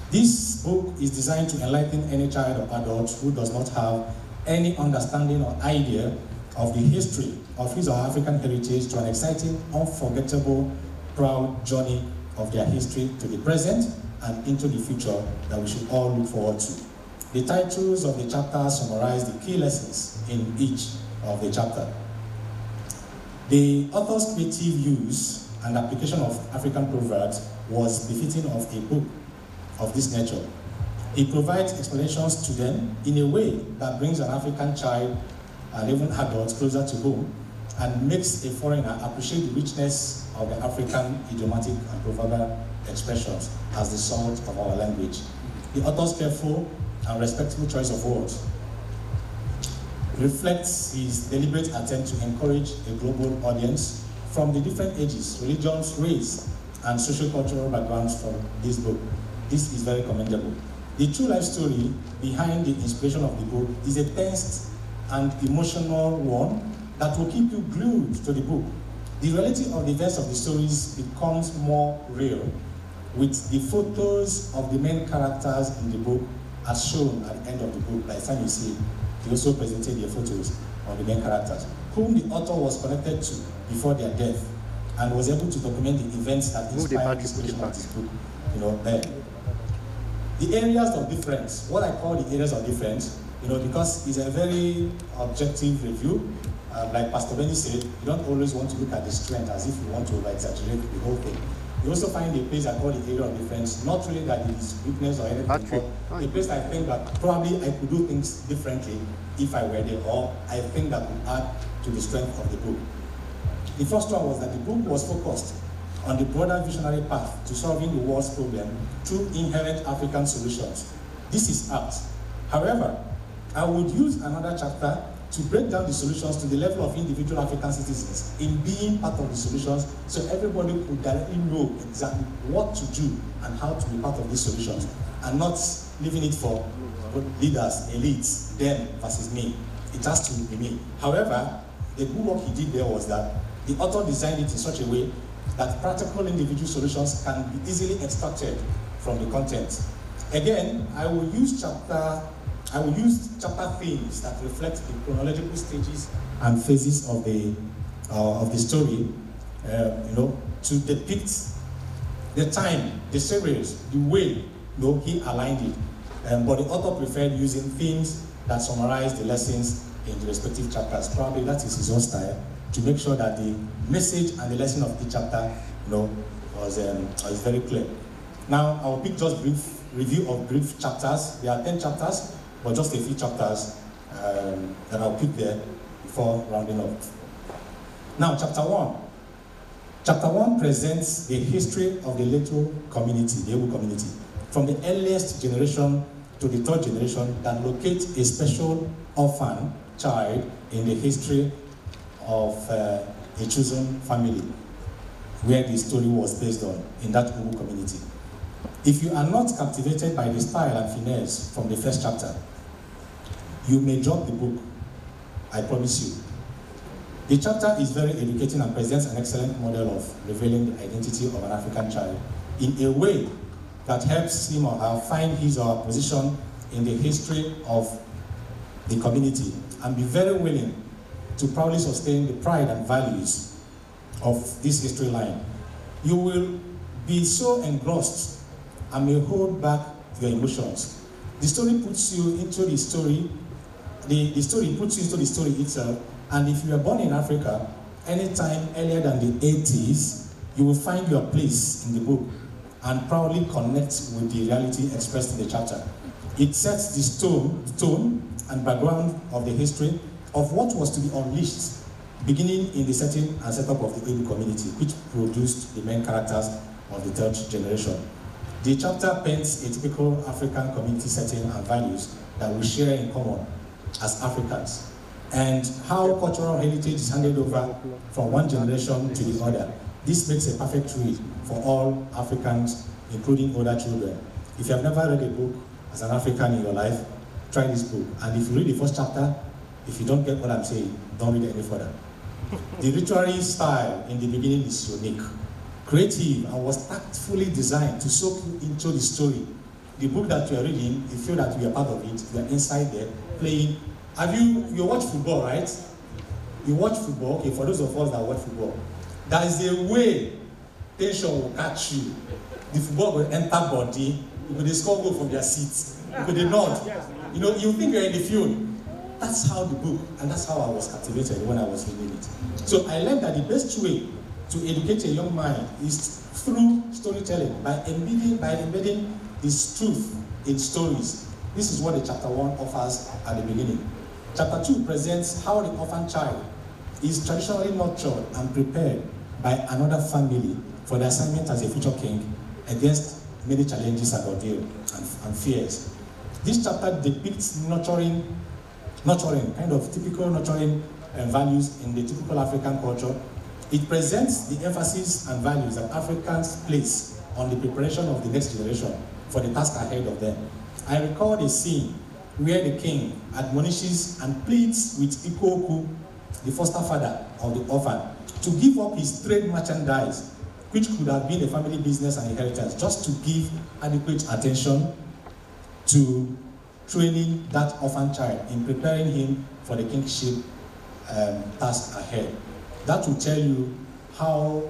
This book is designed to enlighten any child or adult who does not have any understanding or idea of the history of his or her African heritage to an exciting, unforgettable, proud journey of their history to the present and into the future that we should all look forward to. The titles of the chapters summarize the key lessons in each of the chapter. The author's creative use and application of African proverbs was befitting of a book of this nature. He provides explanations to them in a way that brings an African child and even adults closer to home and makes a foreigner appreciate the richness of the African idiomatic and proverbial expressions as the salt of our language. The author's careful and respectful choice of words reflects his deliberate attempt to encourage a global audience from the different ages, religions, race, and socio-cultural backgrounds from this book. This is very commendable. The true life story behind the inspiration of the book is a tense and emotional one that will keep you glued to the book. The reality of the events of the stories becomes more real with the photos of the main characters in the book as shown at the end of the book. By the time you see, he also presented the photos of the main characters, whom the author was connected to before their death and was able to document the events that inspired the inspiration of this book, there. The areas of difference, what I call the areas of difference, because it's a very objective review. Like Pastor Benny said, you don't always want to look at the strength as if you want to over-exaggerate the whole thing. You also find a place I call the area of difference, not really that it is weakness or anything, but a place I think that probably I could do things differently if I were there, or I think that would add to the strength of the book. The first one was that the book was focused on the broader visionary path to solving the world's problem through inherent African solutions. This is apt. However, I would use another chapter to break down the solutions to the level of individual African citizens in being part of the solutions, so everybody could directly know exactly what to do and how to be part of these solutions, and not leaving it for leaders, elites, them versus me. It has to be me. However, the good work he did there was that the author designed it in such a way that practical individual solutions can be easily extracted from the content. Again, I will use chapter I will use chapter themes that reflect the chronological stages and phases of the story, to depict the time, the series, the way, he aligned it. But the author preferred using themes that summarize the lessons in the respective chapters. Probably that is his own style, to make sure that the message and the lesson of each chapter, was very clear. Now, I'll pick just brief review of brief chapters. There are 10 chapters, but just a few chapters that I'll pick there before rounding up. Now, chapter 1. Chapter 1 presents the history of the little community, the Ebu community, from the earliest generation to the third generation, that locates a special orphan child in the history of a chosen family, where the story was based on, in that Ebu community. If you are not captivated by the style and finesse from the first chapter, you may drop the book, I promise you. The chapter is very educating and presents an excellent model of revealing the identity of an African child in a way that helps him or her find his or her position in the history of the community and be very willing to proudly sustain the pride and values of this history line. You will be so engrossed and may hold back your emotions. The story puts you into the story, the story puts you into the story itself, and if you were born in Africa anytime earlier than the 80s, you will find your place in the book and proudly connect with the reality expressed in the chapter. It sets the tone and background of the history of what was to be unleashed, beginning in the setting and setup of the Ebu community, which produced the main characters of the third generation. The chapter paints a typical African community setting and values that we share in common as Africans, and how cultural heritage is handed over from one generation to the other. This makes a perfect read for all Africans, including older children. If you have never read a book as an African in your life, try this book. And if you read the first chapter, if you don't get what I'm saying, don't read any further. The literary style in the beginning is unique, creative, and was tactfully designed to soak you into the story. The book that you are reading, you feel that you are part of it, you are inside there, playing. You watch football, right? You watch football, okay, for those of us that watch football, there is a way tension will catch you. The football will enter body, you could score goal from their seats, you could nod. You think you're in the field. That's how the book, and that's how I was captivated when I was reading it. So I learned that the best way to educate a young mind is through storytelling, by embedding this truth in stories. This is what the chapter 1 offers at the beginning. Chapter 2 presents how the orphan child is traditionally nurtured and prepared by another family for the assignment as a future king against many challenges and ordeal and fears. This chapter depicts nurturing, kind of typical nurturing values in the typical African culture. It presents the emphasis and values that Africans place on the preparation of the next generation for the task ahead of them. I recall a scene where the king admonishes and pleads with Ikoku, the foster father of the orphan, to give up his trade merchandise, which could have been a family business and inheritance, just to give adequate attention to training that orphan child in preparing him for the kingship task ahead. That will tell you how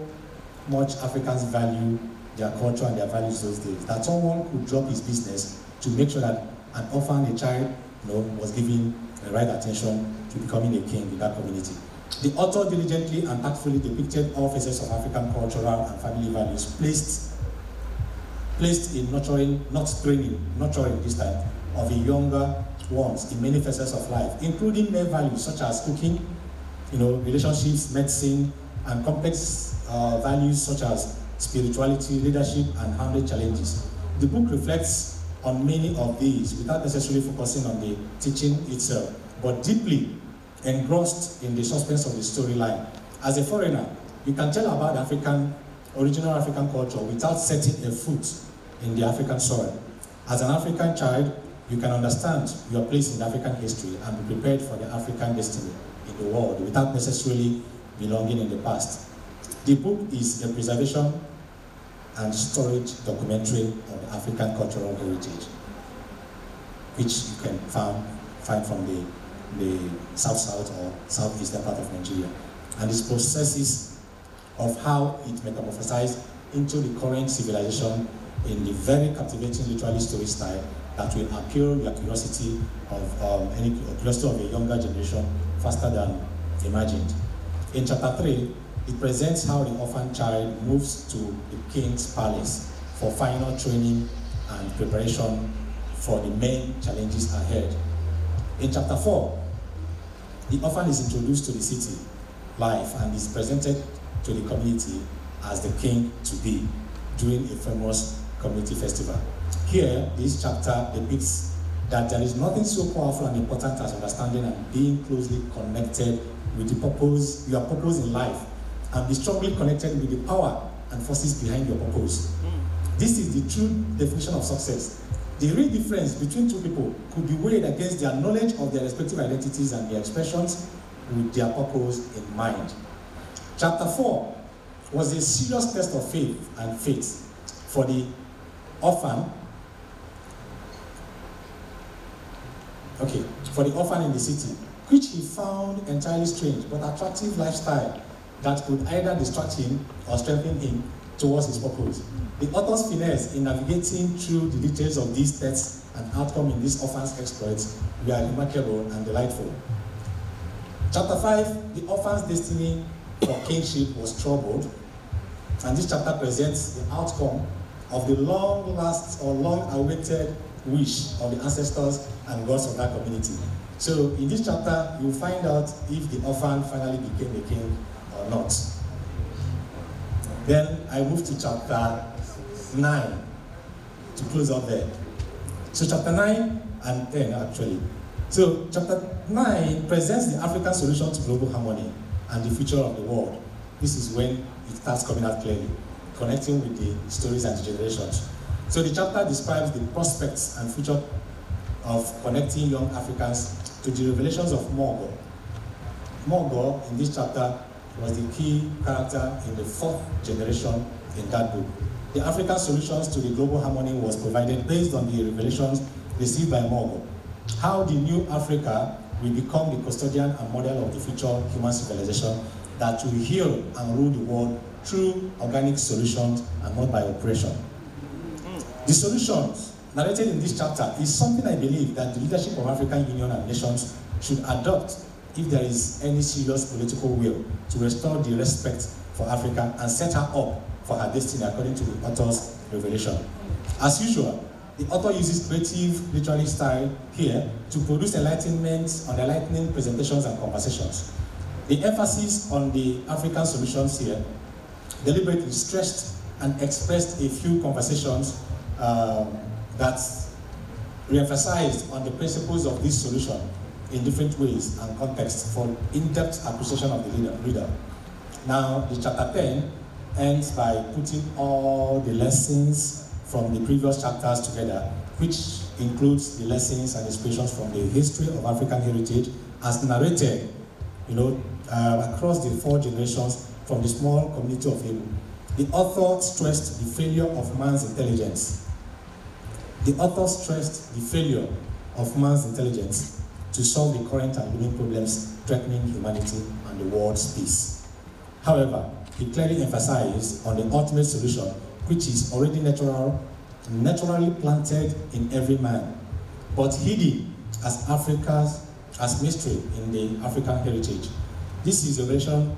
much Africans value their culture and their values those days. That someone could drop his business to make sure that an orphan, a child, was given the right attention to becoming a king in that community. The author diligently and tactfully depicted all phases of African cultural and family values placed in nurturing, not training, nurturing this time, of the younger ones in many phases of life, including male values such as cooking, relationships, medicine, and complex values such as spirituality, leadership, and handling challenges. The book reflects on many of these without necessarily focusing on the teaching itself, but deeply engrossed in the suspense of the storyline. As a foreigner, you can tell about original African culture without setting a foot in the African soil. As an African child, you can understand your place in African history and be prepared for the African destiny in the world without necessarily belonging in the past. The book is a preservation and storage documentary of the African cultural heritage. which you can find from the south or southeastern part of Nigeria. And its processes of how it metamorphosized into the current civilization in the very captivating literary story style that will appeal your curiosity of any curiosity of a younger generation faster than imagined. In chapter 3, it presents how the orphan child moves to the king's palace for final training and preparation for the main challenges ahead. In chapter 4, the orphan is introduced to the city life and is presented to the community as the king to be during a famous community festival. Here, this chapter depicts that there is nothing so powerful and important as understanding and being closely connected with your purpose in life, and be strongly connected with the power and forces behind your purpose. This is the true definition of success. The real difference between two people could be weighed against their knowledge of their respective identities and their expressions with their purpose in mind. Chapter 4 was a serious test of faith for the orphan. For the orphan in the city, which he found entirely strange but attractive lifestyle that could either distract him or strengthen him towards his purpose. The author's finesse in navigating through the details of these tests and outcome in this orphan's exploits were remarkable and delightful. Chapter 5, the orphan's destiny for kingship was troubled, and this chapter presents the outcome of the long-awaited wish of the ancestors and gods of that community. So in this chapter, you'll find out if the orphan finally became a king or not. Then I move to chapter 9 to close up there. So chapter 9 and 10 actually. So chapter 9 presents the African solution to global harmony and the future of the world. This is when it starts coming out clearly, connecting with the stories and the generations. So the chapter describes the prospects and future of connecting young Africans to the revelations of Morgo. Morgo, in this chapter, was the key character in the 4th generation in that book. The African solutions to the global harmony was provided based on the revelations received by Morgo. How the new Africa will become the custodian and model of the future human civilization that will heal and rule the world through organic solutions and not by oppression. The solutions narrated in this chapter is something I believe that the leadership of African Union and nations should adopt if there is any serious political will to restore the respect for Africa and set her up for her destiny according to the author's revelation. As usual, the author uses creative literary style here to produce enlightening presentations and conversations. The emphasis on the African solutions here deliberately stressed and expressed a few conversations that re-emphasized on the principles of this solution in different ways and contexts for in-depth appreciation of the reader. Now, the chapter 10 ends by putting all the lessons from the previous chapters together, which includes the lessons and inspirations from the history of African heritage as narrated, across the 4 generations from the small community of Abu. The author stressed the failure of man's intelligence. To solve the current and looming problems threatening humanity and the world's peace. However, he clearly emphasized on the ultimate solution, which is already naturally planted in every man, but hidden as mystery in the African heritage. This is a revelation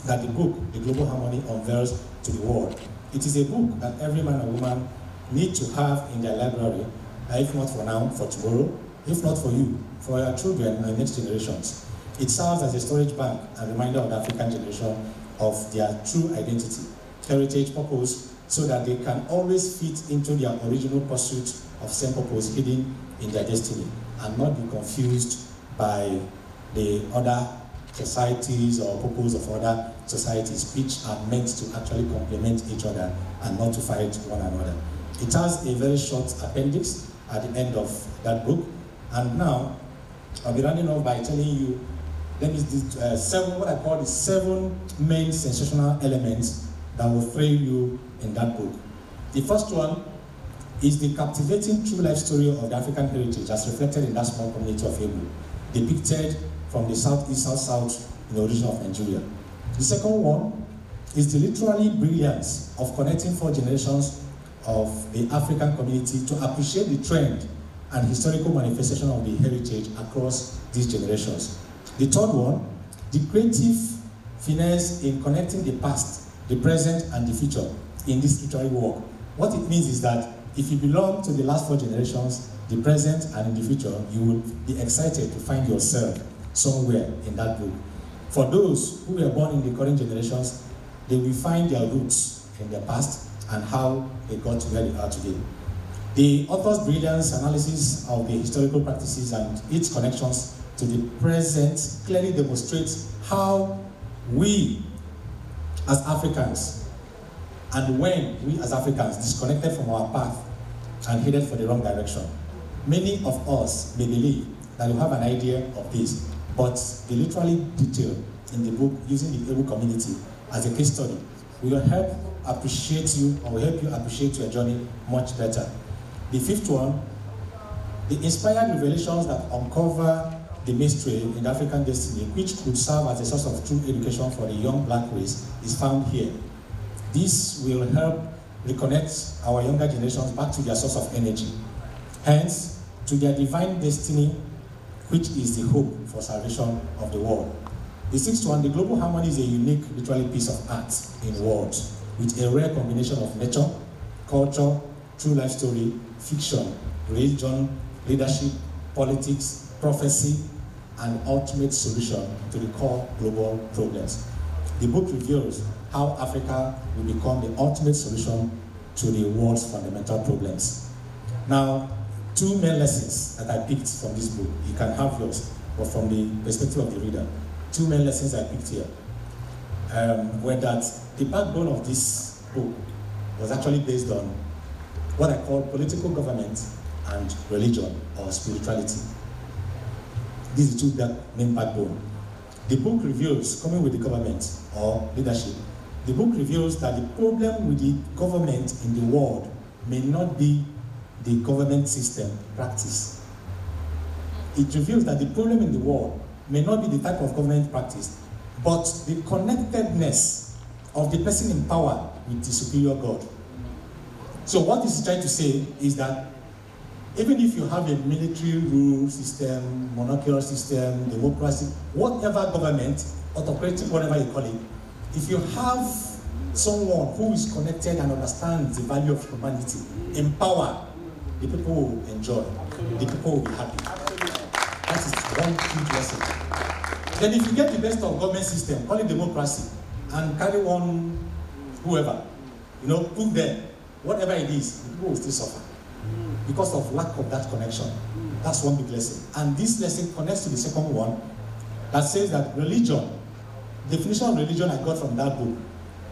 that the book, The Global Harmony, unveils to the world. It is a book that every man and woman need to have in their library, if not for now, for tomorrow, if not for you, for your children and next generations. It serves as a storage bank and reminder of the African generation of their true identity, heritage, purpose, so that they can always fit into their original pursuit of same purpose hidden in their destiny and not be confused by the other societies or purpose of other societies, which are meant to actually complement each other and not to fight one another. It has a very short appendix at the end of that book. And now, I'll be running off by telling you, what I call the 7 main sensational elements that will frame you in that book. The first one is the captivating true life story of the African heritage as reflected in that small community of Ebu, depicted from the southeast, south-south in the origin of Nigeria. The second one is the literary brilliance of connecting 4 generations of the African community to appreciate the trend and historical manifestation of the heritage across these generations. The third one, the creative finesse in connecting the past, the present, and the future in this literary work. What it means is that if you belong to the last 4 generations, the present, and in the future, you will be excited to find yourself somewhere in that book. For those who were born in the current generations, they will find their roots in their past and how they got to where they are today. The author's brilliance analysis of the historical practices and its connections to the present clearly demonstrates how we as Africans, and when we as Africans disconnected from our path and headed for the wrong direction. Many of us may believe that you have an idea of this, but the literary detail in the book using the Ebu community as a case study will help appreciate you, or will help you appreciate your journey much better. The fifth one, the inspired revelations that uncover the mystery in African destiny, which could serve as a source of true education for the young black race, is found here. This will help reconnect our younger generations back to their source of energy, hence to their divine destiny, which is the hope for salvation of the world. The sixth one, the global harmony is a unique literary piece of art in words, with a rare combination of nature, culture, true life story, fiction, religion, leadership, politics, prophecy, and ultimate solution to the core global problems. The book reveals how Africa will become the ultimate solution to the world's fundamental problems. Now, 2 main lessons that I picked from this book, you can have yours, but from the perspective of the reader. 2 main lessons I picked here were that the backbone of this book was actually based on what I call political government and religion or spirituality. These are 2 main backbone. The book reveals, coming with the government or leadership, the book reveals that the problem with the government in the world may not be the government system practice. It reveals that the problem in the world may not be the type of government practice, but the connectedness of the person in power with the superior God. So what this is trying to say is that even if you have a military rule system, monarchical system, democracy, whatever government, autocratic, whatever you call it, if you have someone who is connected and understands the value of humanity in power, the people will enjoy, the people will be happy. That is one huge lesson. Then if you get the best of government system, call it democracy, and carry on whoever, put them, whatever it is, the people will still suffer because of lack of that connection. That's one big lesson. And this lesson connects to the second one that says that religion, definition of religion I got from that book,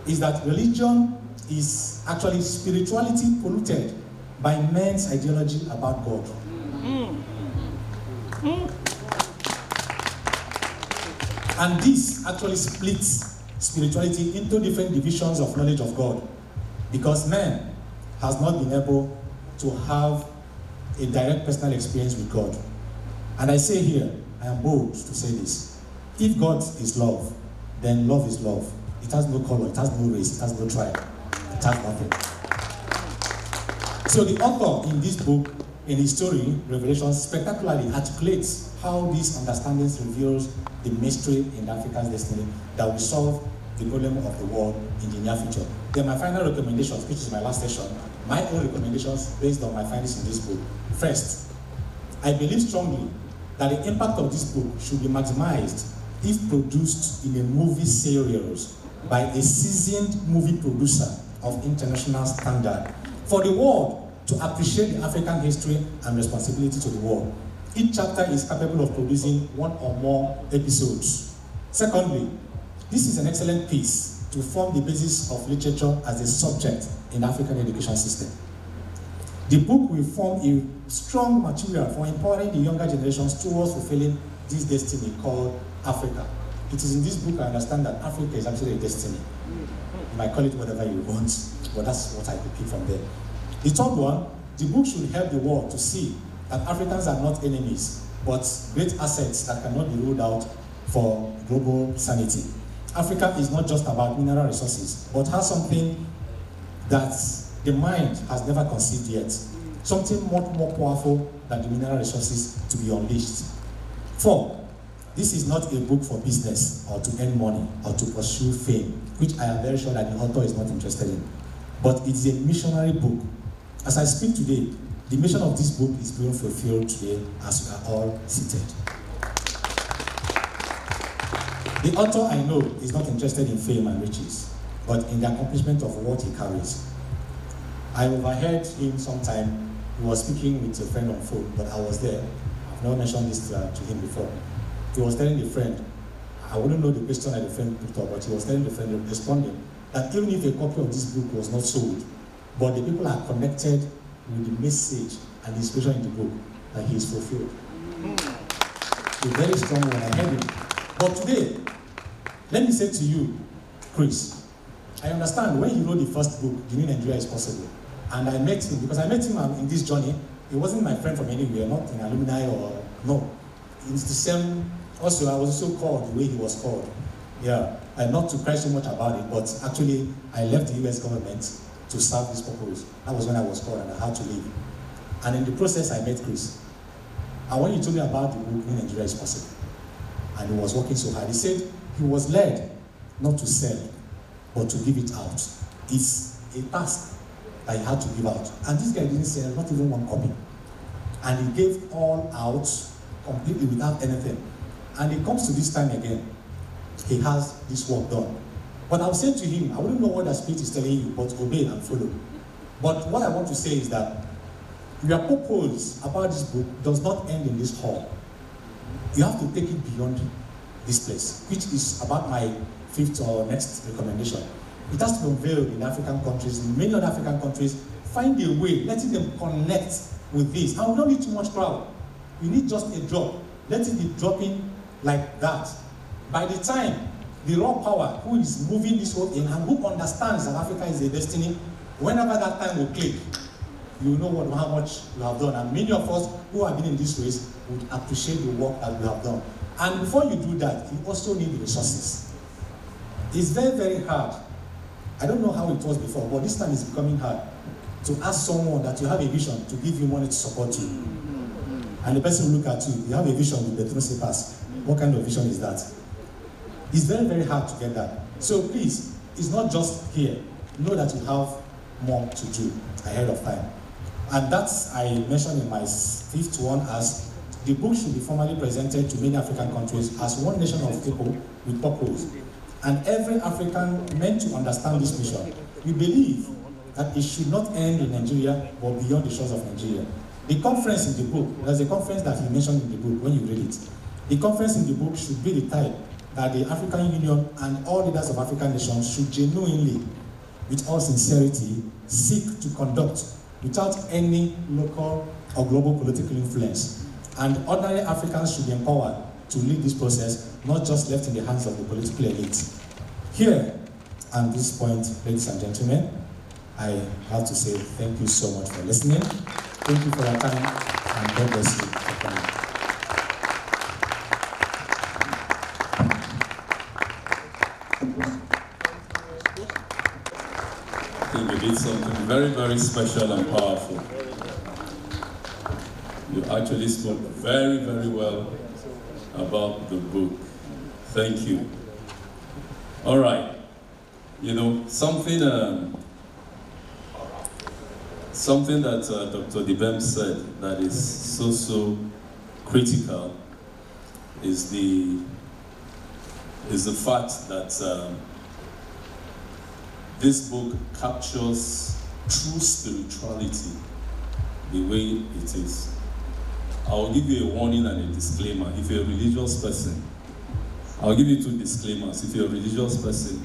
is that religion is actually spirituality polluted by men's ideology about God. And this actually splits spirituality into different divisions of knowledge of God, because man has not been able to have a direct personal experience with God. And I say here, I am bold to say this: if God is love, then love is love. It has no color, it has no race, it has no tribe, it has nothing. So the author in this book, in his story, Revelations, spectacularly articulates how these understandings reveals the mystery in Africa's destiny that will solve the problem of the world in the near future. Then my final recommendations, which is my last session, my own recommendations based on my findings in this book. First, I believe strongly that the impact of this book should be maximized if produced in a movie series by a seasoned movie producer of international standard for the world to appreciate the African history and responsibility to the world. Each chapter is capable of producing 1 or more episodes. Secondly, this is an excellent piece to form the basis of literature as a subject in the African education system. The book will form a strong material for empowering the younger generations towards fulfilling this destiny called Africa. It is in this book I understand that Africa is actually a destiny. You might call it whatever you want, but that's what I could pick from there. The third one, the book should help the world to see that Africans are not enemies, but great assets that cannot be ruled out for global sanity. Africa is not just about mineral resources, but has something that the mind has never conceived yet. Something much more powerful than the mineral resources to be unleashed. 4, this is not a book for business or to earn money or to pursue fame, which I am very sure that the author is not interested in. But it's a missionary book. As I speak today, the mission of this book is being fulfilled today as we are all seated. The author, I know, is not interested in fame and riches, but in the accomplishment of what he carries. I overheard him sometime. He was speaking with a friend on phone, but I was there. I've never mentioned this to him before. He was telling the friend, I wouldn't know the question that the friend picked up, but he was telling the friend, responding, that even if a copy of this book was not sold, but the people are connected with the message and the inspiration in the book, that he is fulfilled. A very strong one, I heard him. But today, let me say to you, Chris, I understand when he wrote the first book, The New Nigeria is Possible, and I met him, because I met him in this journey. He wasn't my friend from anywhere, not an alumni or, no. It's the same, also I was also called the way he was called. Yeah, and not to cry so much about it, but actually I left the US government to serve this purpose. That was when I was called and I had to leave. And in the process I met Chris. And when he told me about the book, New Nigeria is Possible, and he was working so hard, he said he was led not to sell, but to give it out. It's a task that he had to give out. And this guy didn't sell not even one copy. And he gave all out completely without anything. And it comes to this time again, he has this work done. But I'll say to him, I wouldn't know what the Spirit is telling you, but obey and follow. But what I want to say is that your purpose about this book does not end in this hall. You have to take it beyond this place, which is about my 5th or next recommendation. It has to be unveiled in African countries, in many other African countries. Find a way, letting them connect with this. And we don't need too much crowd. We need just a drop. Let it be dropping like that. By the time the raw power who is moving this whole thing and who understands that Africa is a destiny, whenever that time will click, you will know how much you have done. And many of us who have been in this race would appreciate the work that we have done. And before you do that, you also need the resources. It's very, very hard. I don't know how it was before, but this time it's becoming hard to ask someone that you have a vision to give you money to support you. And the person will look at you, you have a vision with the three pass. What kind of vision is that? It's very, very hard to get that. So please, it's not just here. Know that you have more to do ahead of time. And that's, I mentioned in my 5th one, as the book should be formally presented to many African countries as one nation of people with purpose. And every African meant to understand this mission. We believe that it should not end in Nigeria, but beyond the shores of Nigeria. The conference in the book, there's a conference that he mentioned in the book when you read it. The conference in the book should be the type that the African Union and all leaders of African nations should genuinely, with all sincerity, seek to conduct without any local or global political influence. And ordinary Africans should be empowered to lead this process, not just left in the hands of the political elite. Here, at this point, ladies and gentlemen, I have to say thank you so much for listening. Thank you for your time, and God bless you for coming. I think you did something very, very special and powerful. You actually spoke very, very well about the book. Thank you. All right. You know, something that Dr. Dibem said that is so critical is the fact that this book captures true spirituality the way it is. I'll give you a warning and a disclaimer. If you're a religious person, I'll give you 2 disclaimers. If you're a religious person,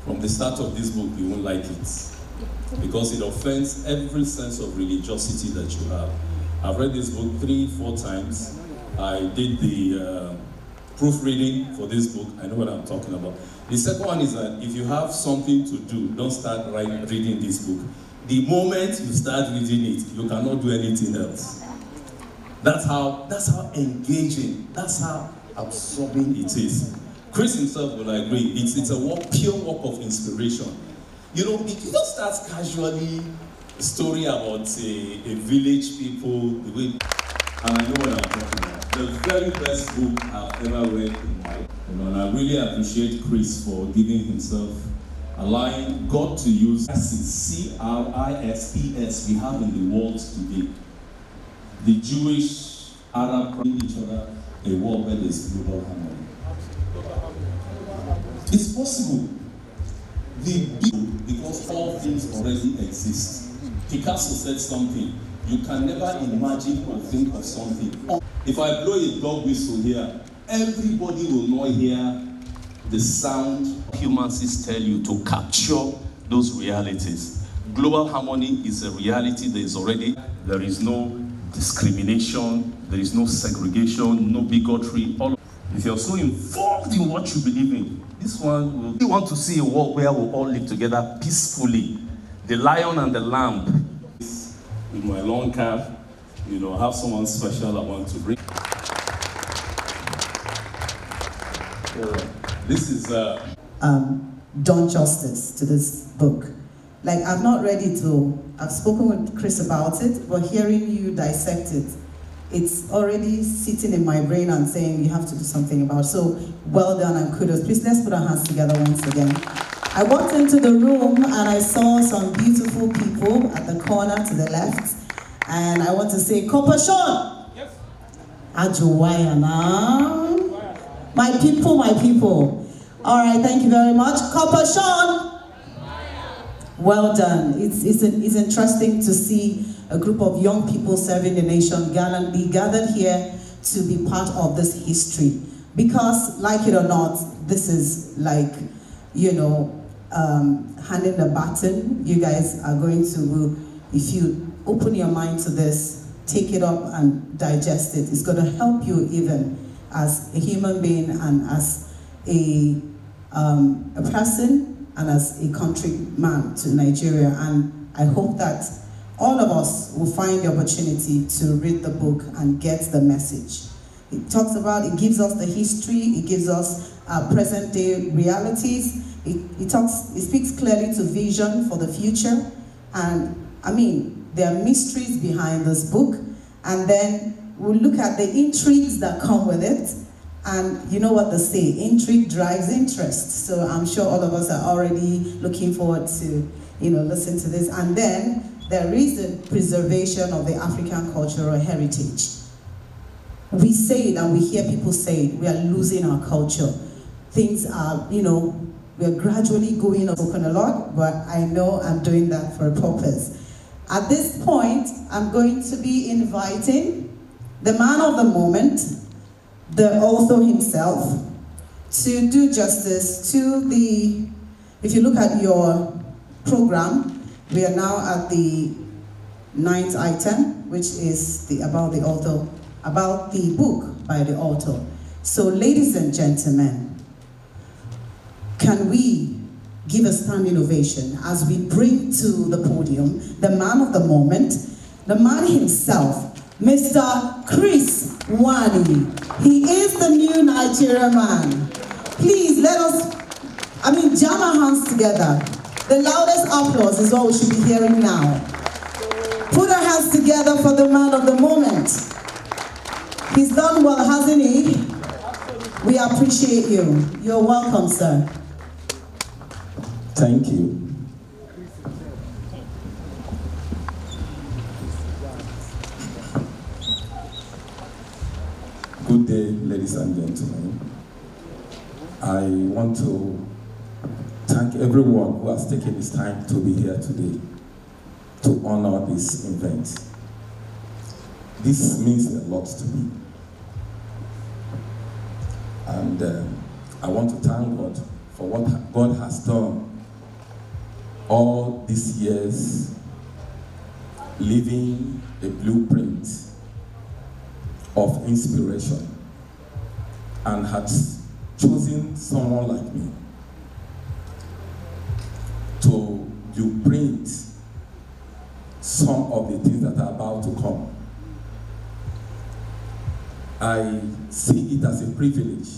from the start of this book, you won't like it, because it offends every sense of religiosity that you have. I've read this book 3-4 times. I did the proofreading for this book. I know what I'm talking about. The second one is that if you have something to do, don't start reading this book. the moment you start reading it, you cannot do anything else. That's how engaging, that's how absorbing it is. Chris himself will agree, it's a pure work of inspiration. You know, it just starts casually, a story about a village people, the way, and I know what I'm talking about. The very best book I've ever read in my life. You know, and I really appreciate Chris for giving himself, allowing God to use CRISPS we have in the world today. The Jewish, Arab, each other, a world where there's global harmony. It's possible. Because all things already exist. Picasso said something, you can never imagine or think of something. If I blow a dog whistle here, everybody will not hear the sound. Humans tell you to capture those realities. Global harmony is a reality there is no discrimination, there is no segregation, no bigotry. If you're so involved in what you believe in, this one will. We want to see a world where we all live together peacefully. The lion and the lamb. With my long cap, you know, have someone special I want to bring. This is done justice to this book. Like, I've not read it all. I've spoken with Chris about it, but hearing you dissect it, it's already sitting in my brain and saying you have to do something about it. So well done and kudos. Please, let's put our hands together once again. I walked into the room and I saw some beautiful people at the corner to the left. And I want to say, Copper Sean! Yes. Ajuwaya now. My people, my people. All right, thank you very much. Copper Sean! Well done. It's interesting to see a group of young people serving the nation gallantly gathered here to be part of this history. Because, like it or not, this is like, you know, handing the baton. You guys are going to, if you open your mind to this, take it up and digest it. It's going to help you even as a human being and as a person and as a countryman to Nigeria. And I hope that all of us will find the opportunity to read the book and get the message. It talks about, it gives us the history, it gives us present day realities. It speaks clearly to vision for the future. And I mean, there are mysteries behind this book. And then we'll look at the intrigues that come with it. And you know what they say, intrigue drives interest. So I'm sure all of us are already looking forward to, you know, listen to this. And then there is the preservation of the African cultural heritage. We say it and we hear people say it, we are losing our culture. Things are, you know, we're gradually going up a lot, but I know I'm doing that for a purpose. At this point, I'm going to be inviting the man of the moment, the author himself, to do justice to the, if you look at your program, we are now at the 9th item, which is about the author, about the book by the author. So ladies and gentlemen, can we give a standing ovation as we bring to the podium the man of the moment, the man himself, Mr. Chris Nwani. He is the new Nigerian man. Please let us, jam our hands together. The loudest applause is what we should be hearing now. Put our hands together for the man of the moment. He's done well, hasn't he? We appreciate you. You're welcome, sir. Thank you. Good day, ladies and gentlemen. I want to thank everyone who has taken this time to be here today to honor this event. This means a lot to me. And I want to thank God for what God has done all these years, leaving a blueprint of inspiration, and had chosen someone like me to blueprint some of the things that are about to come. I see it as a privilege,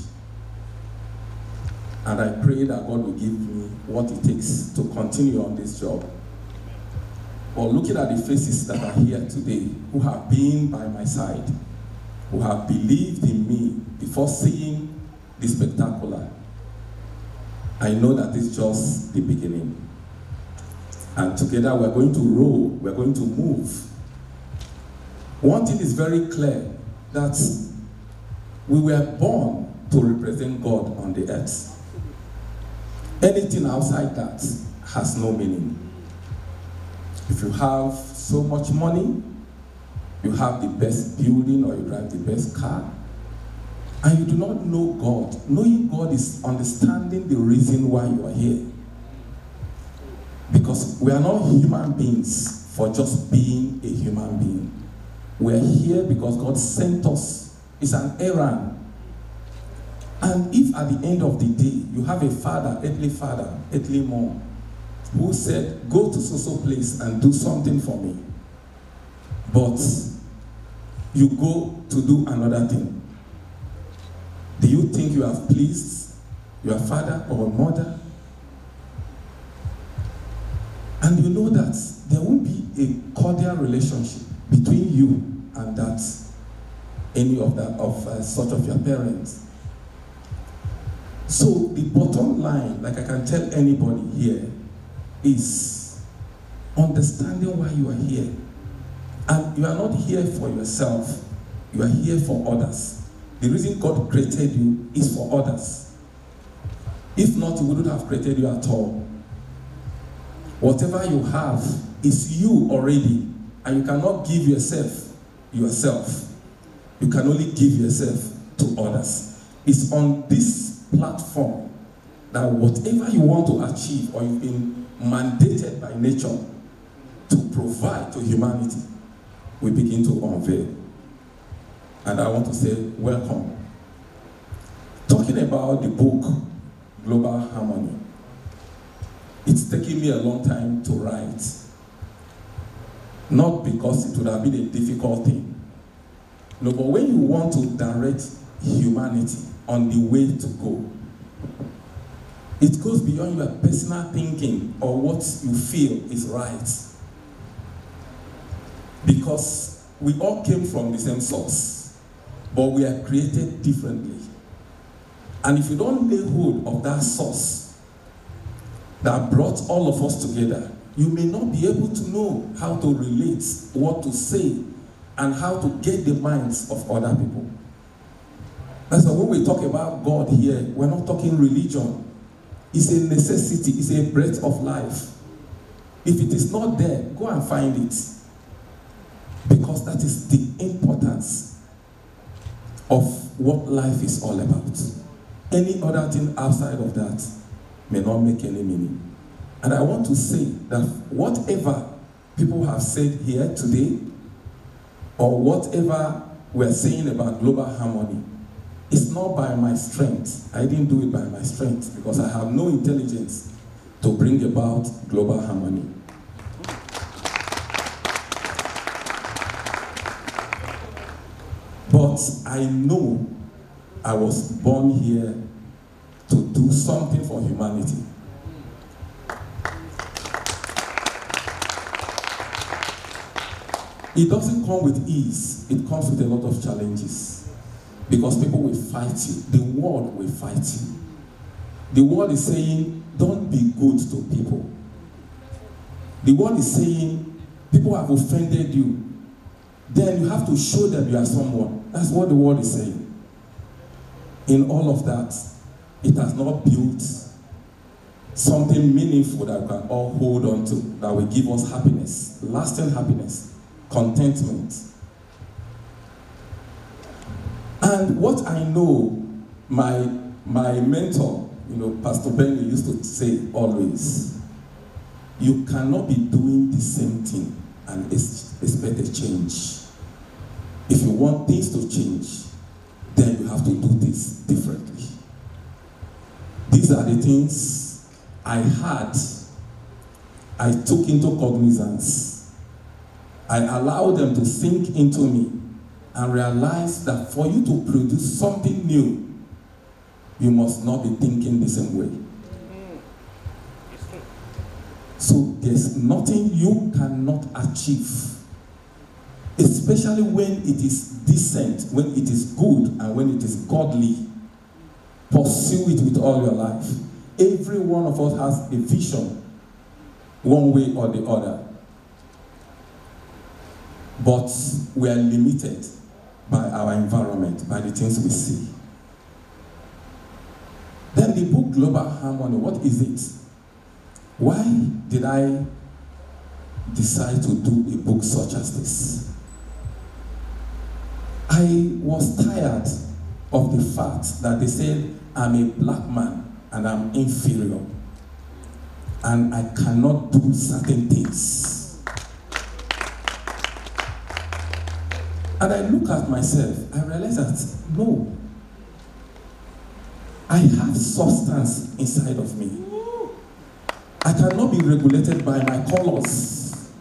and I pray that God will give me what it takes to continue on this job. But looking at the faces that are here today, who have been by my side, who have believed in me before seeing the spectacular, I know that it's just the beginning. And together we're going to roll, we're going to move. One thing is very clear, that we were born to represent God on the earth. Anything outside that has no meaning. If you have so much money, you have the best building, or you drive the best car, and you do not know God, knowing God is understanding the reason why you are here. Because we are not human beings for just being a human being. We are here because God sent us. It's an errand. And if at the end of the day, you have a father, earthly mom, who said, go to so place and do something for me, but you go to do another thing, do you think you have pleased your father or mother? And you know that there won't be a cordial relationship between you and that such of your parents. So the bottom line, like I can tell anybody here, is understanding why you are here. And you are not here for yourself, you are here for others. The reason God created you is for others. If not, He wouldn't have created you at all. Whatever you have is you already, and you cannot give yourself. You can only give yourself to others. It's on this platform that whatever you want to achieve, or you've been mandated by nature to provide to humanity, we begin to unveil. And I want to say welcome. Talking about the book Global Harmony, it's taken me a long time to write. Not because it would have been a difficult thing. No, but when you want to direct humanity on the way to go, it goes beyond your personal thinking or what you feel is right. Because we all came from the same source, but we are created differently. And if you don't lay hold of that source that brought all of us together, you may not be able to know how to relate, what to say, and how to get the minds of other people. That's why when we talk about God here, we're not talking religion. It's a necessity, it's a breath of life. If it is not there, go and find it. Because that is the importance of what life is all about. Any other thing outside of that may not make any meaning. And I want to say that whatever people have said here today, or whatever we're saying about global harmony, it's not by my strength. I didn't do it by my strength because I have no intelligence to bring about global harmony. But I know I was born here to do something for humanity. It doesn't come with ease. It comes with a lot of challenges. Because people will fight you. The world will fight you. The world is saying, don't be good to people. The world is saying, people have offended you. Then you have to show them you are someone. That's what the world is saying. In all of that, it has not built something meaningful that we can all hold on to, that will give us happiness, lasting happiness, contentment. And what I know, my mentor, Pastor Benny used to say always, you cannot be doing the same thing and expect a change. If you want things to change, then you have to do things differently. These are the things I took into cognizance I allow them to sink into me and realize that for you to produce something new, you must not be thinking the same way. So there's nothing you cannot achieve, especially when it is decent, when it is good, and when it is godly. Pursue it with all your life. Every one of us has a vision, one way or the other. But we are limited by our environment, by the things we see. Then the book Global Harmony, what is it? Why did I decide to do a book such as this? I was tired of the fact that they said I'm a black man and I'm inferior and I cannot do certain things. And I look at myself, I realize that no, I have substance inside of me. I cannot be regulated by my colors,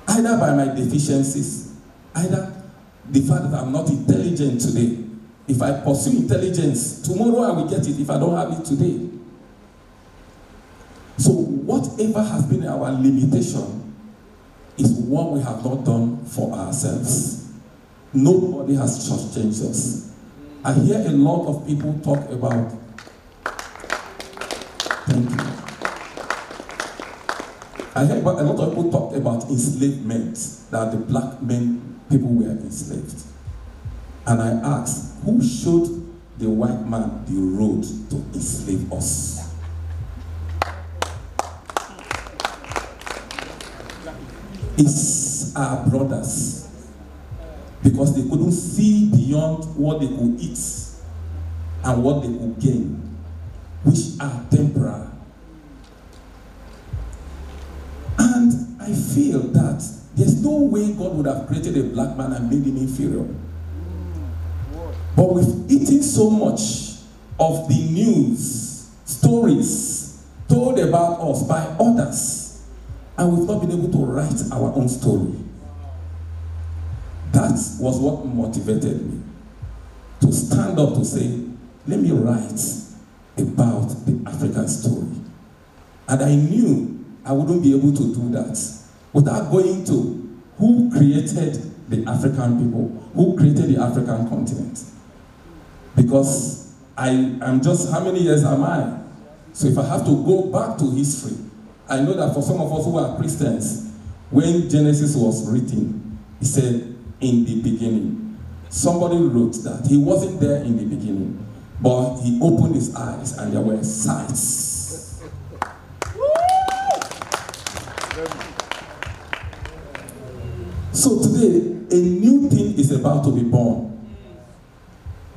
either by my deficiencies, either the fact that I'm not intelligent today. If I pursue intelligence, tomorrow I will get it if I don't have it today. So whatever has been our limitation is what we have not done for ourselves. Nobody has changed us. I hear a lot of people talk about, thank you. I hear a lot of people talk about enslavement, that the black men, people were enslaved. And I asked, who showed the white man the road to enslave us? It's our brothers. Because they couldn't see beyond what they could eat and what they could gain, which are temporal. And I feel that there's no way God would have created a black man and made him inferior. But we've eaten so much of the news, stories told about us by others, and we've not been able to write our own story. That was what motivated me to stand up to say, let me write about the African story. And I knew I wouldn't be able to do that without going to who created the African people, who created the African continent. Because I am just, how many years am I? So if I have to go back to history, I know that for some of us who are Christians, when Genesis was written, he said, in the beginning. Somebody wrote that. He wasn't there in the beginning, but he opened his eyes and there were sights. So today, a new thing is about to be born.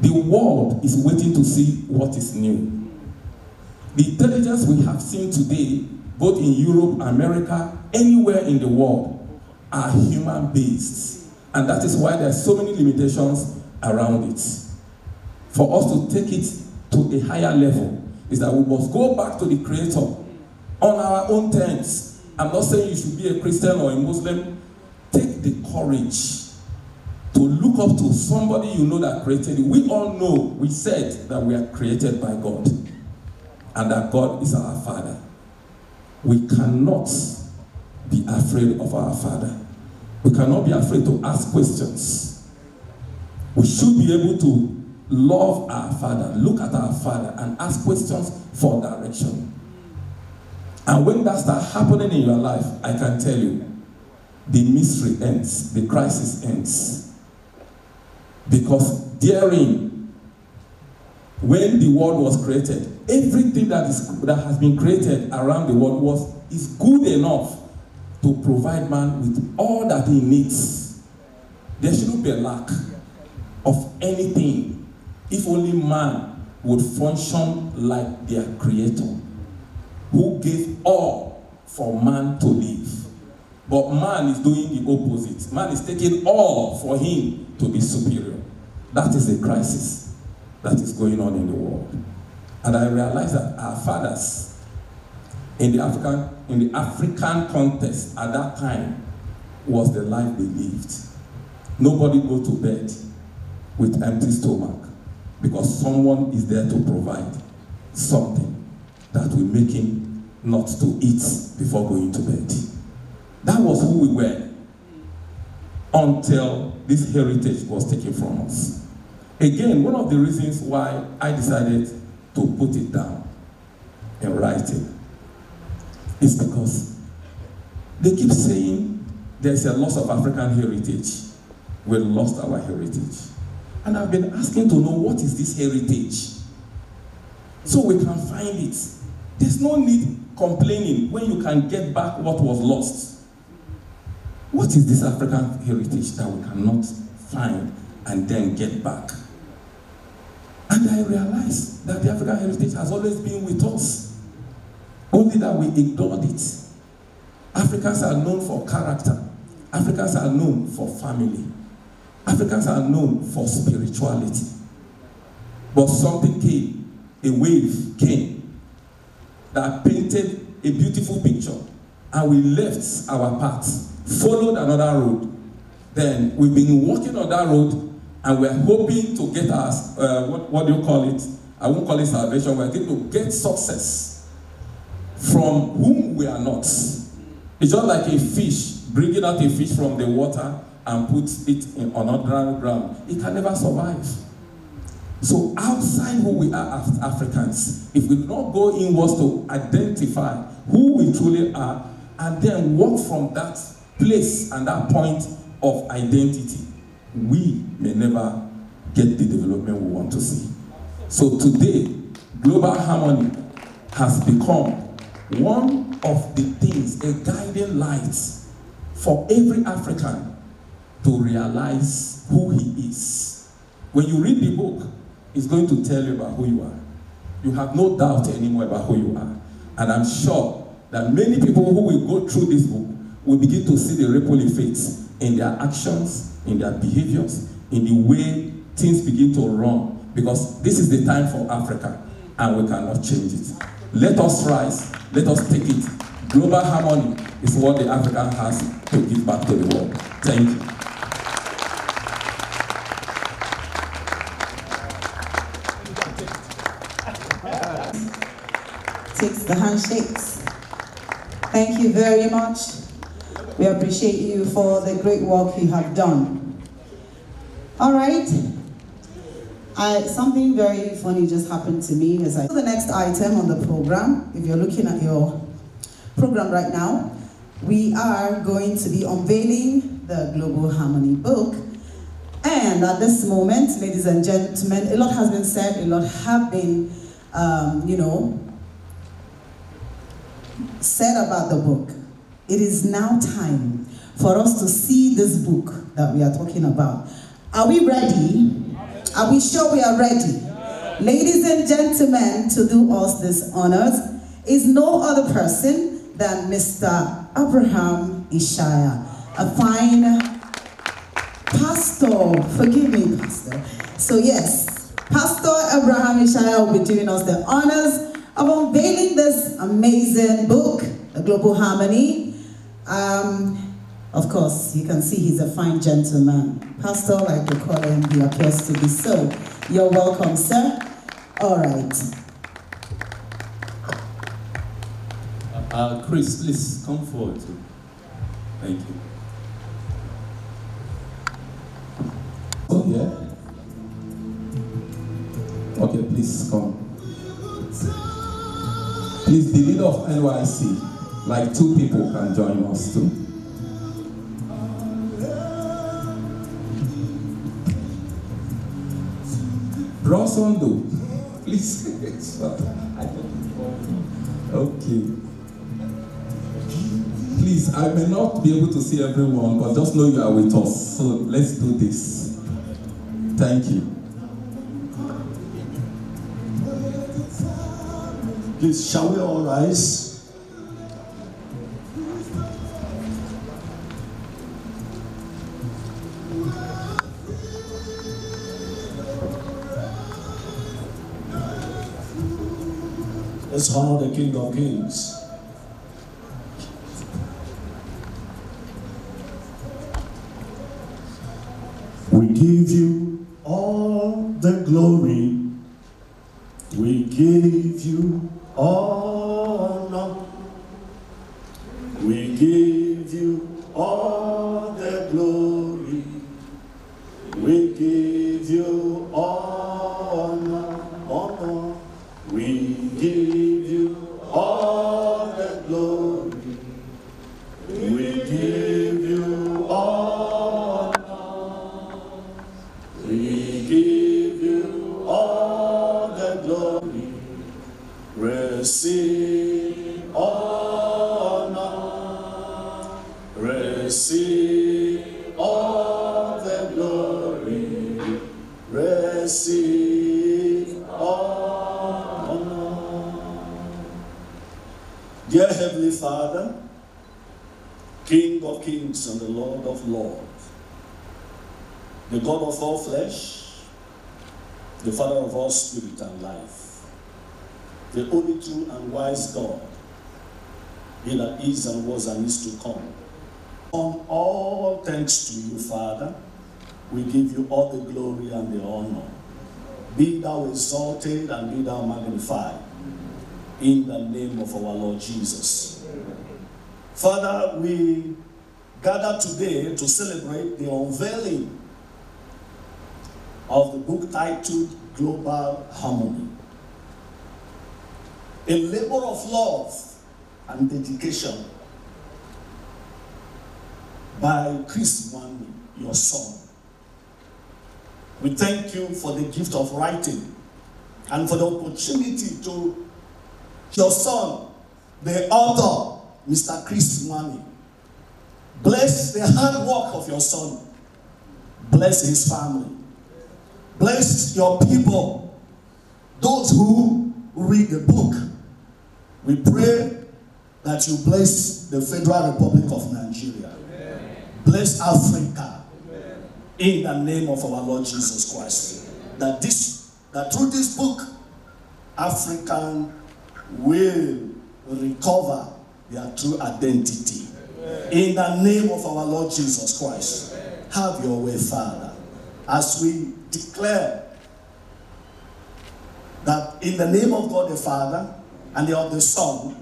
The world is waiting to see what is new. The intelligence we have seen today, both in Europe, America, anywhere in the world, are human-based. And that is why there are so many limitations around it. For us to take it to a higher level is that we must go back to the Creator on our own terms. I'm not saying you should be a Christian or a Muslim. Take the courage to look up to somebody you know that created you. We all know, we said that we are created by God and that God is our Father. We cannot be afraid of our Father. We cannot be afraid to ask questions. We should be able to love our Father, look at our Father, and ask questions for direction. And when that starts happening in your life, I can tell you, the mystery ends, the crisis ends. Because therein, when the world was created, everything that has been created around the world is good enough to provide man with all that he needs. There shouldn't be a lack of anything if only man would function like their creator, who gave all for man to live. But man is doing the opposite. Man is taking all for him to be superior. That is a crisis that is going on in the world. And I realize that our fathers in the African context at that time was the life they lived. Nobody go to bed with empty stomach because someone is there to provide something that will make him not to eat before going to bed. That was who we were until this heritage was taken from us. Again, one of the reasons why I decided to put it down in writing is because they keep saying there's a loss of African heritage. We lost our heritage. And I've been asking to know what is this heritage so we can find it. There's no need complaining when you can get back what was lost. What is this African heritage that we cannot find and then get back? And I realized that the African heritage has always been with us, only that we ignored it. Africans are known for character. Africans are known for family. Africans are known for spirituality. But something came, a wave came that painted a beautiful picture, and we left our path, followed another road. Then we've been walking on that road, and we're hoping to get us, what do you call it? I won't call it salvation. We're going to get success from whom we are not. It's just like a fish, bringing out a fish from the water and put it on another ground. It can never survive. So outside who we are as Africans, if we do not go inwards to identify who we truly are, and then walk from that place and that point of identity, we may never get the development we want to see. So today, global harmony has become one of the things, a guiding light for every African to realize who he is. When you read the book, it's going to tell you about who you are. You have no doubt anymore about who you are. And I'm sure that many people who will go through this book will begin to see the ripple effects in their actions, in their behaviors, in the way things begin to run. Because this is the time for Africa, and we cannot change it. Let us rise, let us take it. Global harmony is what the African has to give back to the world. Thank you. Takes the handshakes. Thank you very much. We appreciate you for the great work you have done. All right. Something very funny just happened to me as I the next item on the program. If you're looking at your program right now, we are going to be unveiling the Global Harmony book. And at this moment, ladies and gentlemen, a lot has been said, a lot have been, said about the book. It is now time for us to see this book that we are talking about. Are we ready? Are we sure we are ready? Ladies and gentlemen, to do us this honors is no other person than Mr. Abraham Ishaya, a fine pastor. Forgive me, pastor. So yes, Pastor Abraham Ishaya will be doing us the honors of unveiling this amazing book, A Global Harmony. Of course, you can see he's a fine gentleman. Pastor, like you call him, he appears to be so. You're welcome, sir. All right. Chris, please come forward too. Thank you. Oh, yeah? Okay, please come. Please, the leader of NYC, like 2 people can join us too. Brosondo, please. Okay. Please, I may not be able to see everyone, but just know you are with us. So let's do this. Thank you. Please, shall we all rise? Let's honor the King of Kings. We give you all the glory. We give you honor. We give you all the glory. We give you honor. We give you all the glory. We give you honor. We give you all the glory. Receive honor. Receive all the glory. Receive honor. Dear Heavenly Father, King of kings and the Lord of lords, the God of all flesh, the Father of all spirit and life, the only true and wise God, he that is and was and is to come. On all thanks to you, Father, we give you all the glory and the honor. Be thou exalted and be thou magnified in the name of our Lord Jesus. Father, we gather today to celebrate the unveiling of the book titled Global Harmony. A labor of love and dedication by Chris Nwani, your son. We thank you for the gift of writing and for the opportunity to your son, the author, Mr. Chris Nwani. Bless the hard work of your son. Bless his family. Bless your people, those who read the book. We pray that you bless the Federal Republic of Nigeria. Amen. Bless Africa. Amen. In the name of our Lord Jesus Christ. That through this book, African will recover their true identity. Amen. In the name of our Lord Jesus Christ. Amen. Have your way, Father, as we declare that in the name of God the Father, and of the Son,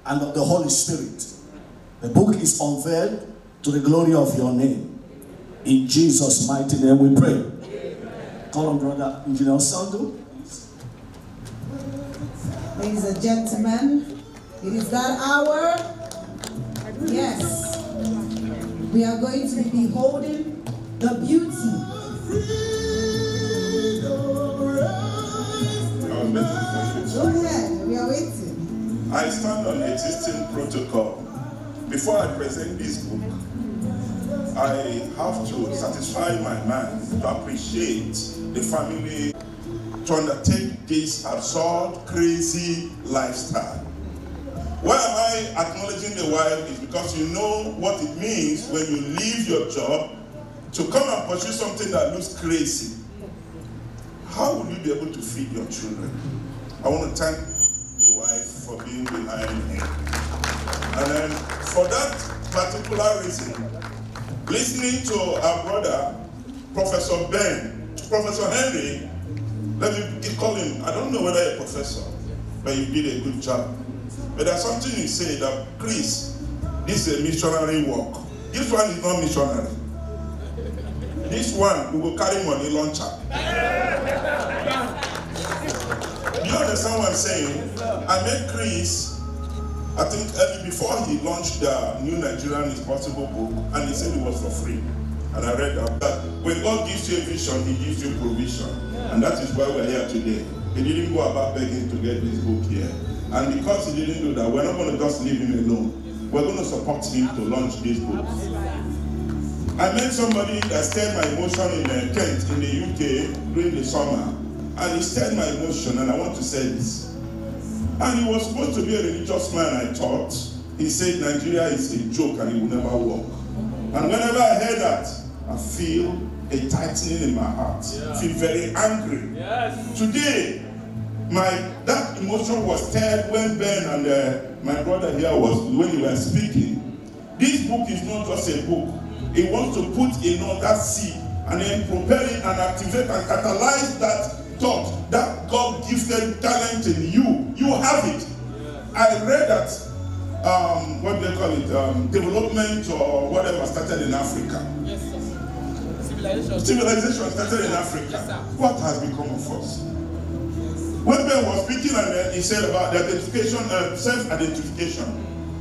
and of the Holy Spirit, the book is unveiled to the glory of your name. In Jesus' mighty name we pray. Amen. Call on Brother Engineer Sando. Ladies and gentlemen, it is that hour. Yes. We are going to be beholding the beauty. Go ahead, we are waiting. I stand on existing protocol. Before I present this book, I have to satisfy my mind to appreciate the family to undertake this absurd, crazy lifestyle. Why am I acknowledging the wife is because you know what it means when you leave your job to come and pursue something that looks crazy. How will you be able to feed your children? I want to thank the wife for being behind him. And then for that particular reason, listening to our brother, Professor Henry, let me call him, I don't know whether you're a professor, but you did a good job. But there's something you say that, Chris, this is a missionary work. This one is not missionary. This one, we will carry money launcher. Do you understand what I'm saying? I met Chris, I think early before he launched the New Nigerian is Possible book, and he said it was for free. And I read that when God gives you a vision, he gives you provision. And that is why we're here today. He didn't go about begging to get this book here. And because he didn't do that, we're not going to just leave him alone. We're going to support him to launch this book. I met somebody that stirred my emotion in Kent, in the UK, during the summer. And he stirred my emotion, and I want to say this. And he was supposed to be a religious man, I thought. He said Nigeria is a joke and it will never work. And whenever I hear that, I feel a tightening in my heart. I feel very angry. Yes. Today, that emotion was stirred when Ben and my brother here when we were speaking. This book is not just a book. It wants to put another seed and then propel it and activate and catalyze that thought, that God-gifted talent in you. You have it. I read that, what do they call it, development or whatever started in Africa. Yes, sir. Civilization started in Africa. Yes, sir. What has become of us? When Ben was speaking and he said about the identification, self-identification,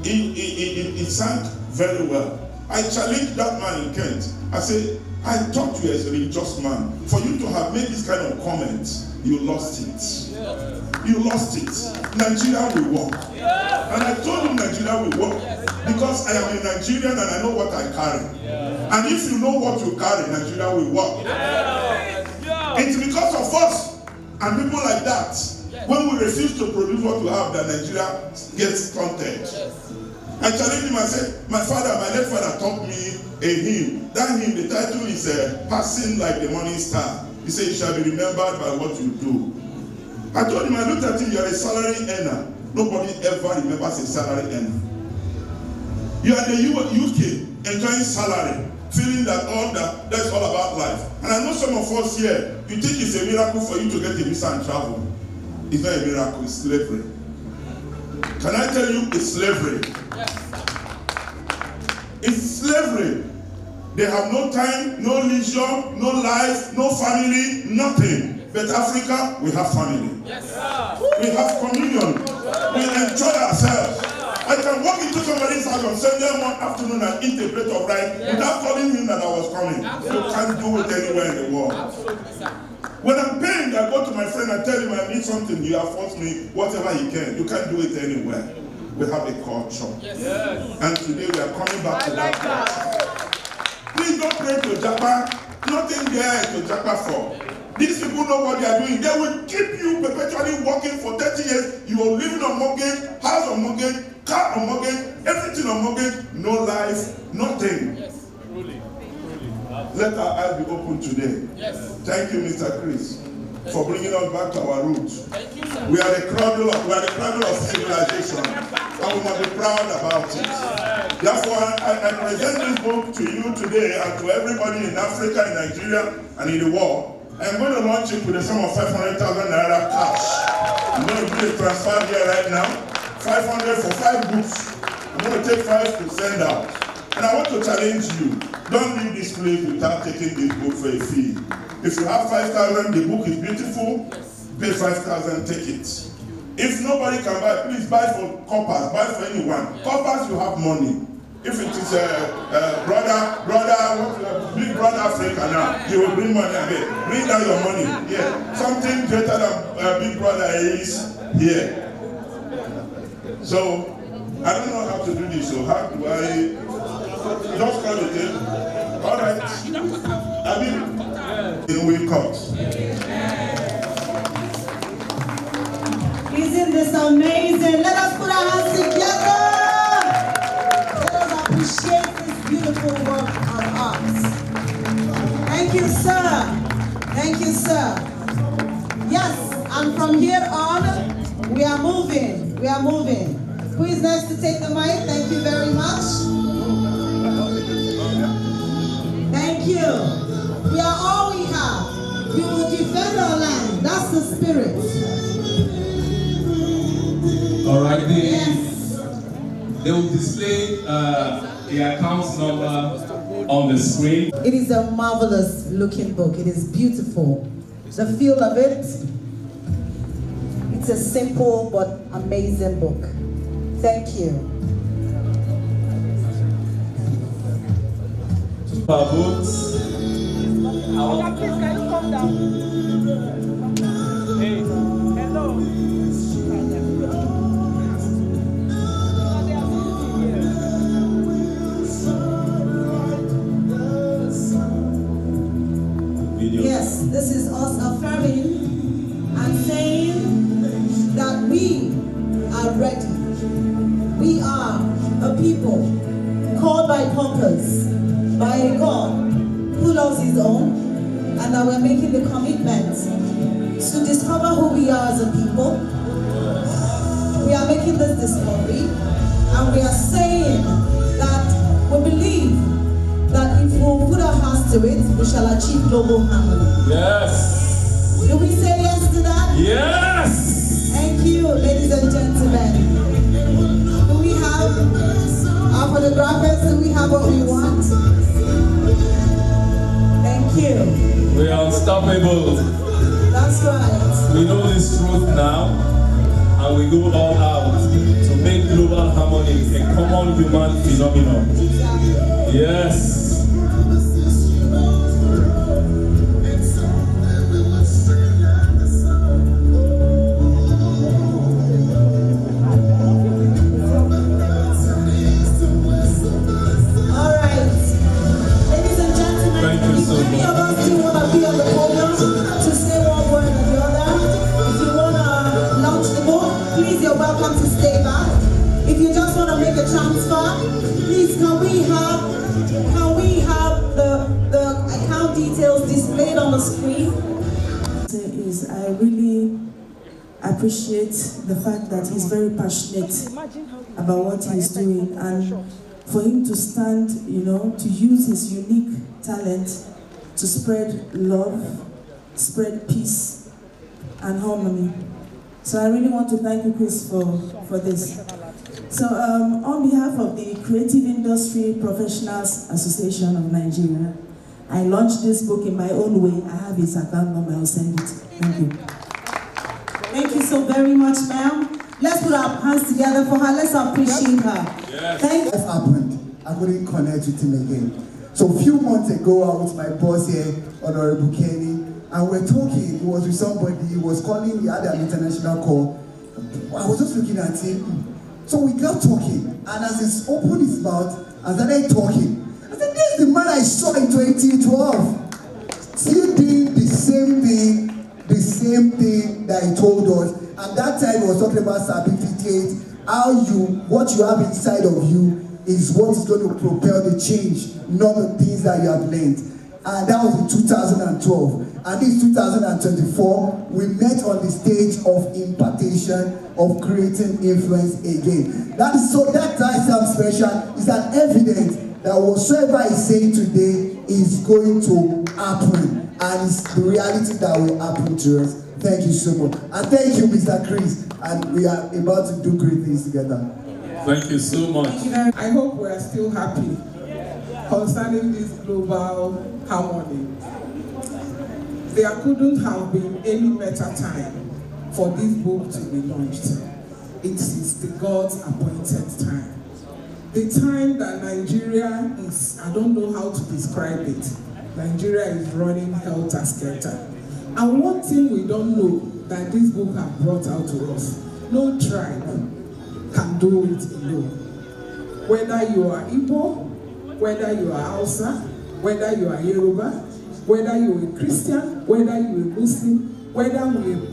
it sank very well. I challenged that man in Kent. I said, I thought you as a religious man. For you to have made this kind of comments, you lost it. You lost it. Nigeria will work. And I told him Nigeria will work because I am a Nigerian and I know what I carry. And if you know what you carry, Nigeria will work. It's because of us and people like that. When we refuse to produce what we have, that Nigeria gets stunted. I challenged him and said, my late father taught me a hymn. That hymn, the title is Passing Like the Morning Star. He said, you shall be remembered by what you do. I told him, I looked at him, you're a salary earner. Nobody ever remembers a salary earner. You are in the UK, enjoying salary, feeling that that's all about life. And I know some of us here, you think it's a miracle for you to get a visa and travel. It's not a miracle, it's slavery. Can I tell you, it's slavery? It's slavery. They have no time, no leisure, no life, no family, nothing. But Africa, we have family. We have communion. We enjoy ourselves. I can walk into somebody's house on Sunday afternoon and eat a plate of rice without calling him that I was coming. You can't do it anywhere in the world. When I'm paying, I go to my friend and tell him I need something. He affords me whatever he can. You can't do it anywhere. We have a culture. And today we are coming back to that culture. Please don't pray to Japan. Nothing there to Japan for. These people know what they are doing. They will keep you perpetually working for 30 years. You are living on mortgage, house on mortgage, car on mortgage, everything on mortgage, no life, nothing. Let our eyes be open today. Thank you, Mr. Chris, for bringing us back to our roots. We are the cradle of civilization, and we must be proud about it. Therefore, I present this book to you today and to everybody in Africa, in Nigeria, and in the world. I'm going to launch it with a sum of 500,000 naira cash. I'm going to do a transfer here right now. 500 for 5 books. I'm going to take 5 to send out. And I want to challenge you. Don't leave this place without taking this book for a fee. If you have 5,000, the book is beautiful. Pay 5,000, take it. If nobody can buy, please buy for coppers, buy for anyone. Coppers, you have money. If it is big brother Africa now, he will bring money again. Bring down your money. Yeah. Something greater than big brother is here. So, I don't know how to do this. So how do I just call it in? All right. I mean, we cut. Isn't this amazing? Let us put our hands together. Appreciate this beautiful work of art. Thank you, sir. Thank you, sir. Yes, and from here on, we are moving. We are moving. Who is next to take the mic? Thank you very much. Thank you. We are all we have. We will defend our land. That's the spirit. All right, Yes. they will display the account number on the screen. It is a marvelous looking book. It is beautiful. The feel of it, it's a simple but amazing book. Thank you. Per books. Please, can you come down? Hey, hello. Yes, this is us affirming and saying that we are ready. We are a people called by purpose, by a God who loves his own, and that we're making the commitment to discover who we are as a people. We are making this discovery, and we are saying that we believe that if we put our hearts to it, we shall achieve global harmony. Yes. Do we say yes to that? Yes. Thank you, ladies and gentlemen. Do we have our photographers? Do we have what we want? Thank you. We are unstoppable. That's right. We know this truth now, and we go all out to make global harmony a common human phenomenon. Yes. Transfer, please can we have the account details displayed on the screen? Is I really appreciate the fact that he's very passionate about what he's doing, and for him to stand, to use his unique talent to spread love, spread peace and harmony. So I really want to thank you, Chris, for this. So on behalf of the Creative Industry Professionals Association of Nigeria, I launched this book in my own way. I have his account number, I'll send it. Thank you. Thank you so very much, ma'am. Let's put our hands together for her. Let's appreciate her. Yes. Thank you. Life happened. I couldn't connect with him again. So a few months ago, I was with my boss here, Honorable Kenny, and we're talking. He was with somebody, he was calling, he had an international call. I was just looking at him. So we got talking, and as he opened his mouth and started talking, I said, this is the man I saw in 2012. Still doing the same thing that he told us. And that time he was talking about certificate, what you have inside of you is what is going to propel the change, not the things that you have learned. And that was in 2012. And this 2024, we met on the stage of impartation, of creating influence again. That time special is an evidence that whatsoever he's saying today is going to happen. And it's the reality that will happen to us. Thank you so much. And thank you, Mr. Chris. And we are about to do great things together. Thank you so much. I hope we are still happy concerning this global harmony. There couldn't have been any better time for this book to be launched. It is the God's appointed time. The time that Nigeria is, I don't know how to describe it. Nigeria is running helter-skelter. And one thing we don't know that this book has brought out to us, no tribe can do it alone. Whether you are Igbo, whether you are Hausa, whether you are Yoruba, whether you are a Christian, whether you are a Muslim, whether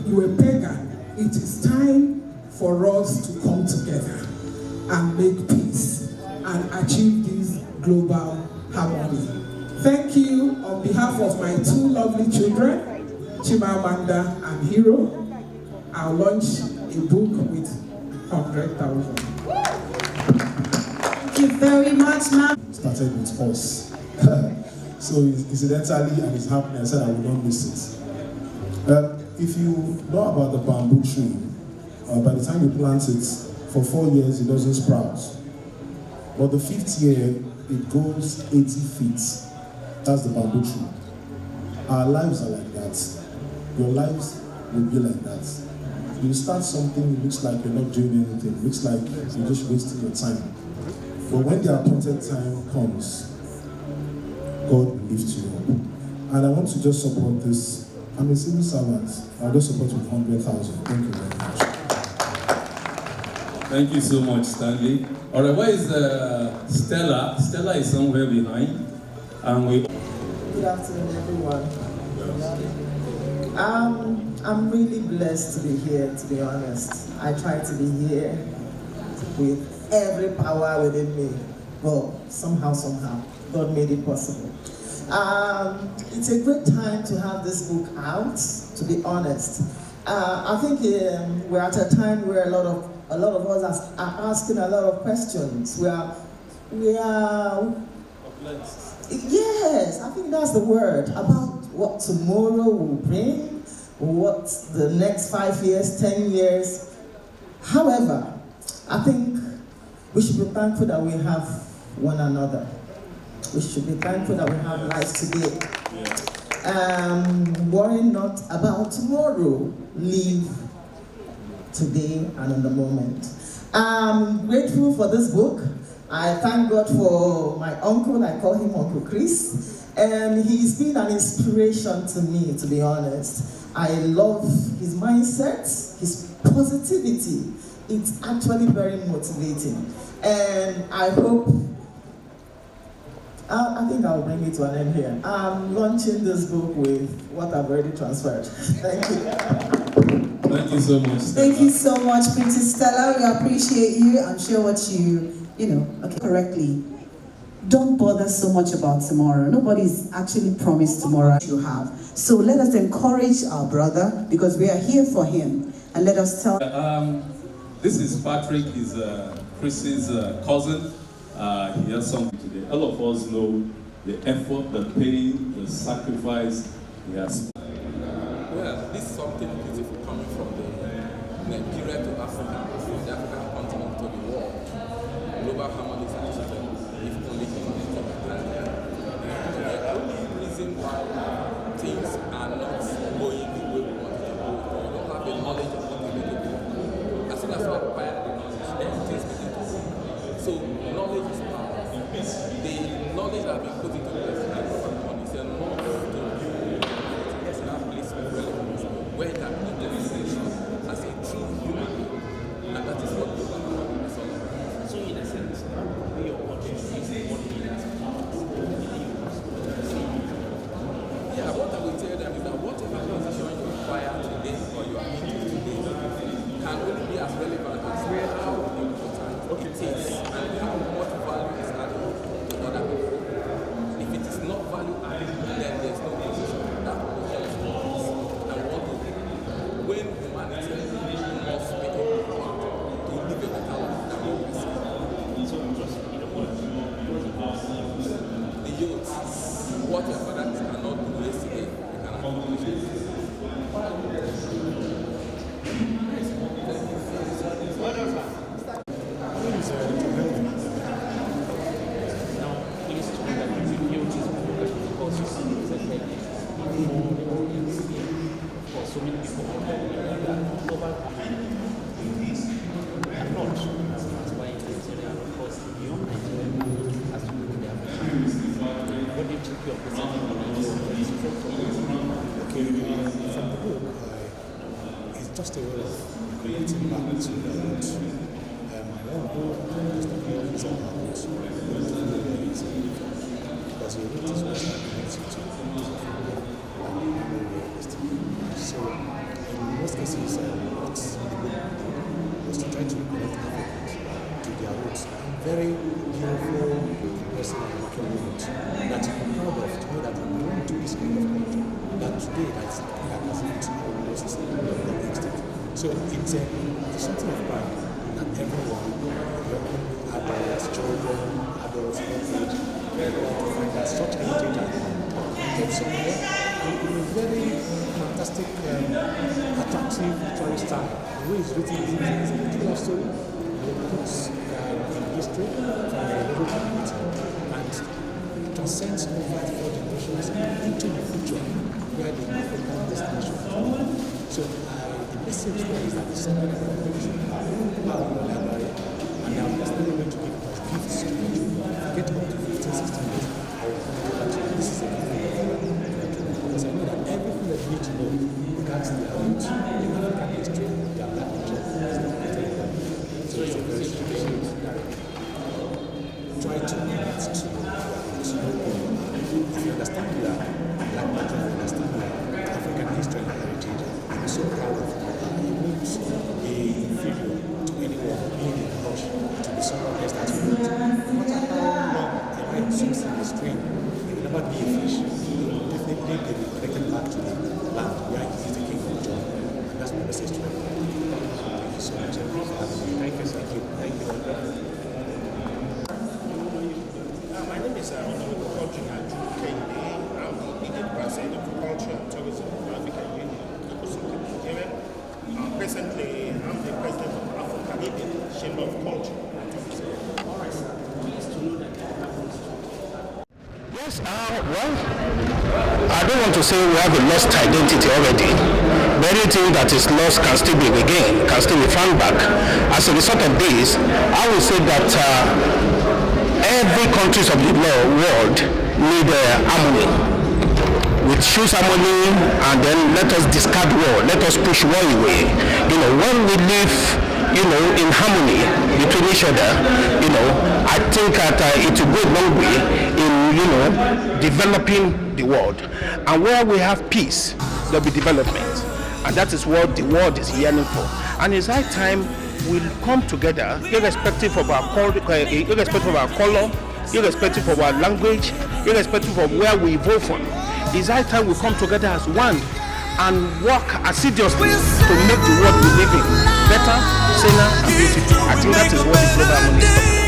you are a pagan, it is time for us to come together and make peace and achieve this global harmony. Thank you on behalf of my two lovely children, Chimamanda and Hero. I'll launch a book with 100,000. Thank you very much, ma'am. Started with us. So incidentally, and it's happening, I said I will not miss it. If you know about the bamboo tree, by the time you plant it, for 4 years it doesn't sprout. But the 5th year, it goes 80 feet. That's the bamboo tree. Our lives are like that. Your lives will be like that. You start something, it looks like you're not doing anything. It looks like you're just wasting your time. But when the appointed time comes, God will lift you up. And I want to just support this. I'm a civil servant. I'll just support with 100,000. Thank you very much. Thank you so much, Stanley. All right, where is Stella? Stella is somewhere behind. And we. Good afternoon, everyone. I'm really blessed to be here, to be honest. I try to be here with every power within me. Well, somehow, God made it possible. It's a great time to have this book out, to be honest. I think we're at a time where a lot of us are asking a lot of questions. We are Yes, I think that's the word, about what tomorrow will bring, what the next 5 years, 10 years. However, I think we should be thankful that we have one another. We should be thankful that we have life today. Worry not about tomorrow. Live today and in the moment. I'm grateful for this book. I thank God for my uncle. I call him Uncle Chris. And he's been an inspiration to me, to be honest. I love his mindset, his positivity. It's actually very motivating. And I hope, I think I'll bring it to an end here. I'm launching this book with what I've already transferred. Thank you. Thank you so much. Thank you so much, Princess Stella. We appreciate you. I'm sure what correctly. Don't bother so much about tomorrow. Nobody's actually promised tomorrow you have. So let us encourage our brother because we are here for him. And let us tell. This is Patrick, he's Chris's cousin. He has something today. All of us know the effort, the pain, the sacrifice he has. Well, this is something beautiful coming from the Nigeria to Africa, from the African continent to the world. Global harmony is achievable if only humanity can. The only reason why things are not going the way we want it to go, we don't have the knowledge of what we need to do. As soon as we acquire the knowledge, then things begin to go. So knowledge is power. The knowledge that has been put into place by global harmony is enough to build a place of relevance where it can be demonstrated as a true human being. And that is what global harmony is all about. So in a sense, how could we or what is what leaders Yeah, what I will tell them is that whatever position you acquire today or you are in today can only be as relevant as how important it is and how much value is added to other people. If it is not value added, then there is no position. That position is worthless. And we want to when humanity must be able to live a better life than what we see. The youth, what your father cannot do yesterday, you can accomplish it. So many people global approach. That's why Nigeria, of course, beyond Nigeria, has to do their what do you think your presenting Okay, from the book, it's just a way of connecting back to the root. One book is not always about because your root is what connects you to so, in most cases, what the book was to try to connect Africans to their roots. Very beautiful, person and working root that I'm proud of to know that I belong to this kind of country. That today, that's like as if it's almost extinct. So, it's something of pride that everyone, adults, children, adults, age, everyone to find that such heritage and get somewhere in a very fantastic, attractive tourist style. The way it's written is a particular story, it puts in history from a local community and transcends over 4 generations into the future where the African destination is. So the message there is that the something that and I'm just going to give gifts to you. Get up to 15, 16 years. I will come back to you. This is a gift because I know that everything that you need to know regards the roots, the African history, their black culture is not telling them. So it's a very strange. Try to connect to roots. If you understand your black culture, you understand your African history and heritage, I'm so proud of you. You won't be inferior to anyone being in a rush to be someone else that you want. No matter how long they might seem in the stream, they will never be a fish. Definitely they will be connected back to the land where he is the king of joy. And that's my message to everyone. Thank you so much for having me. Thank you. My name is Honorable Patrick. Well, I don't want to say we have a lost identity already. But anything that is lost can still be regained, can still be found back. As a result of this, I will say that every countries of the world need harmony. We choose harmony, and then let us discard war. Let us push war away. When we live, in harmony between each other, I think that it will go a long way in, developing the world. And where we have peace, there'll be development. And that is what the world is yearning for. And it's high time we'll come together, irrespective of our color, irrespective of our language, irrespective of where we evolve from. It's high time we come together as one and work assiduously to make the world we live in better, saner, and beautiful. I think that is what the global harmony is.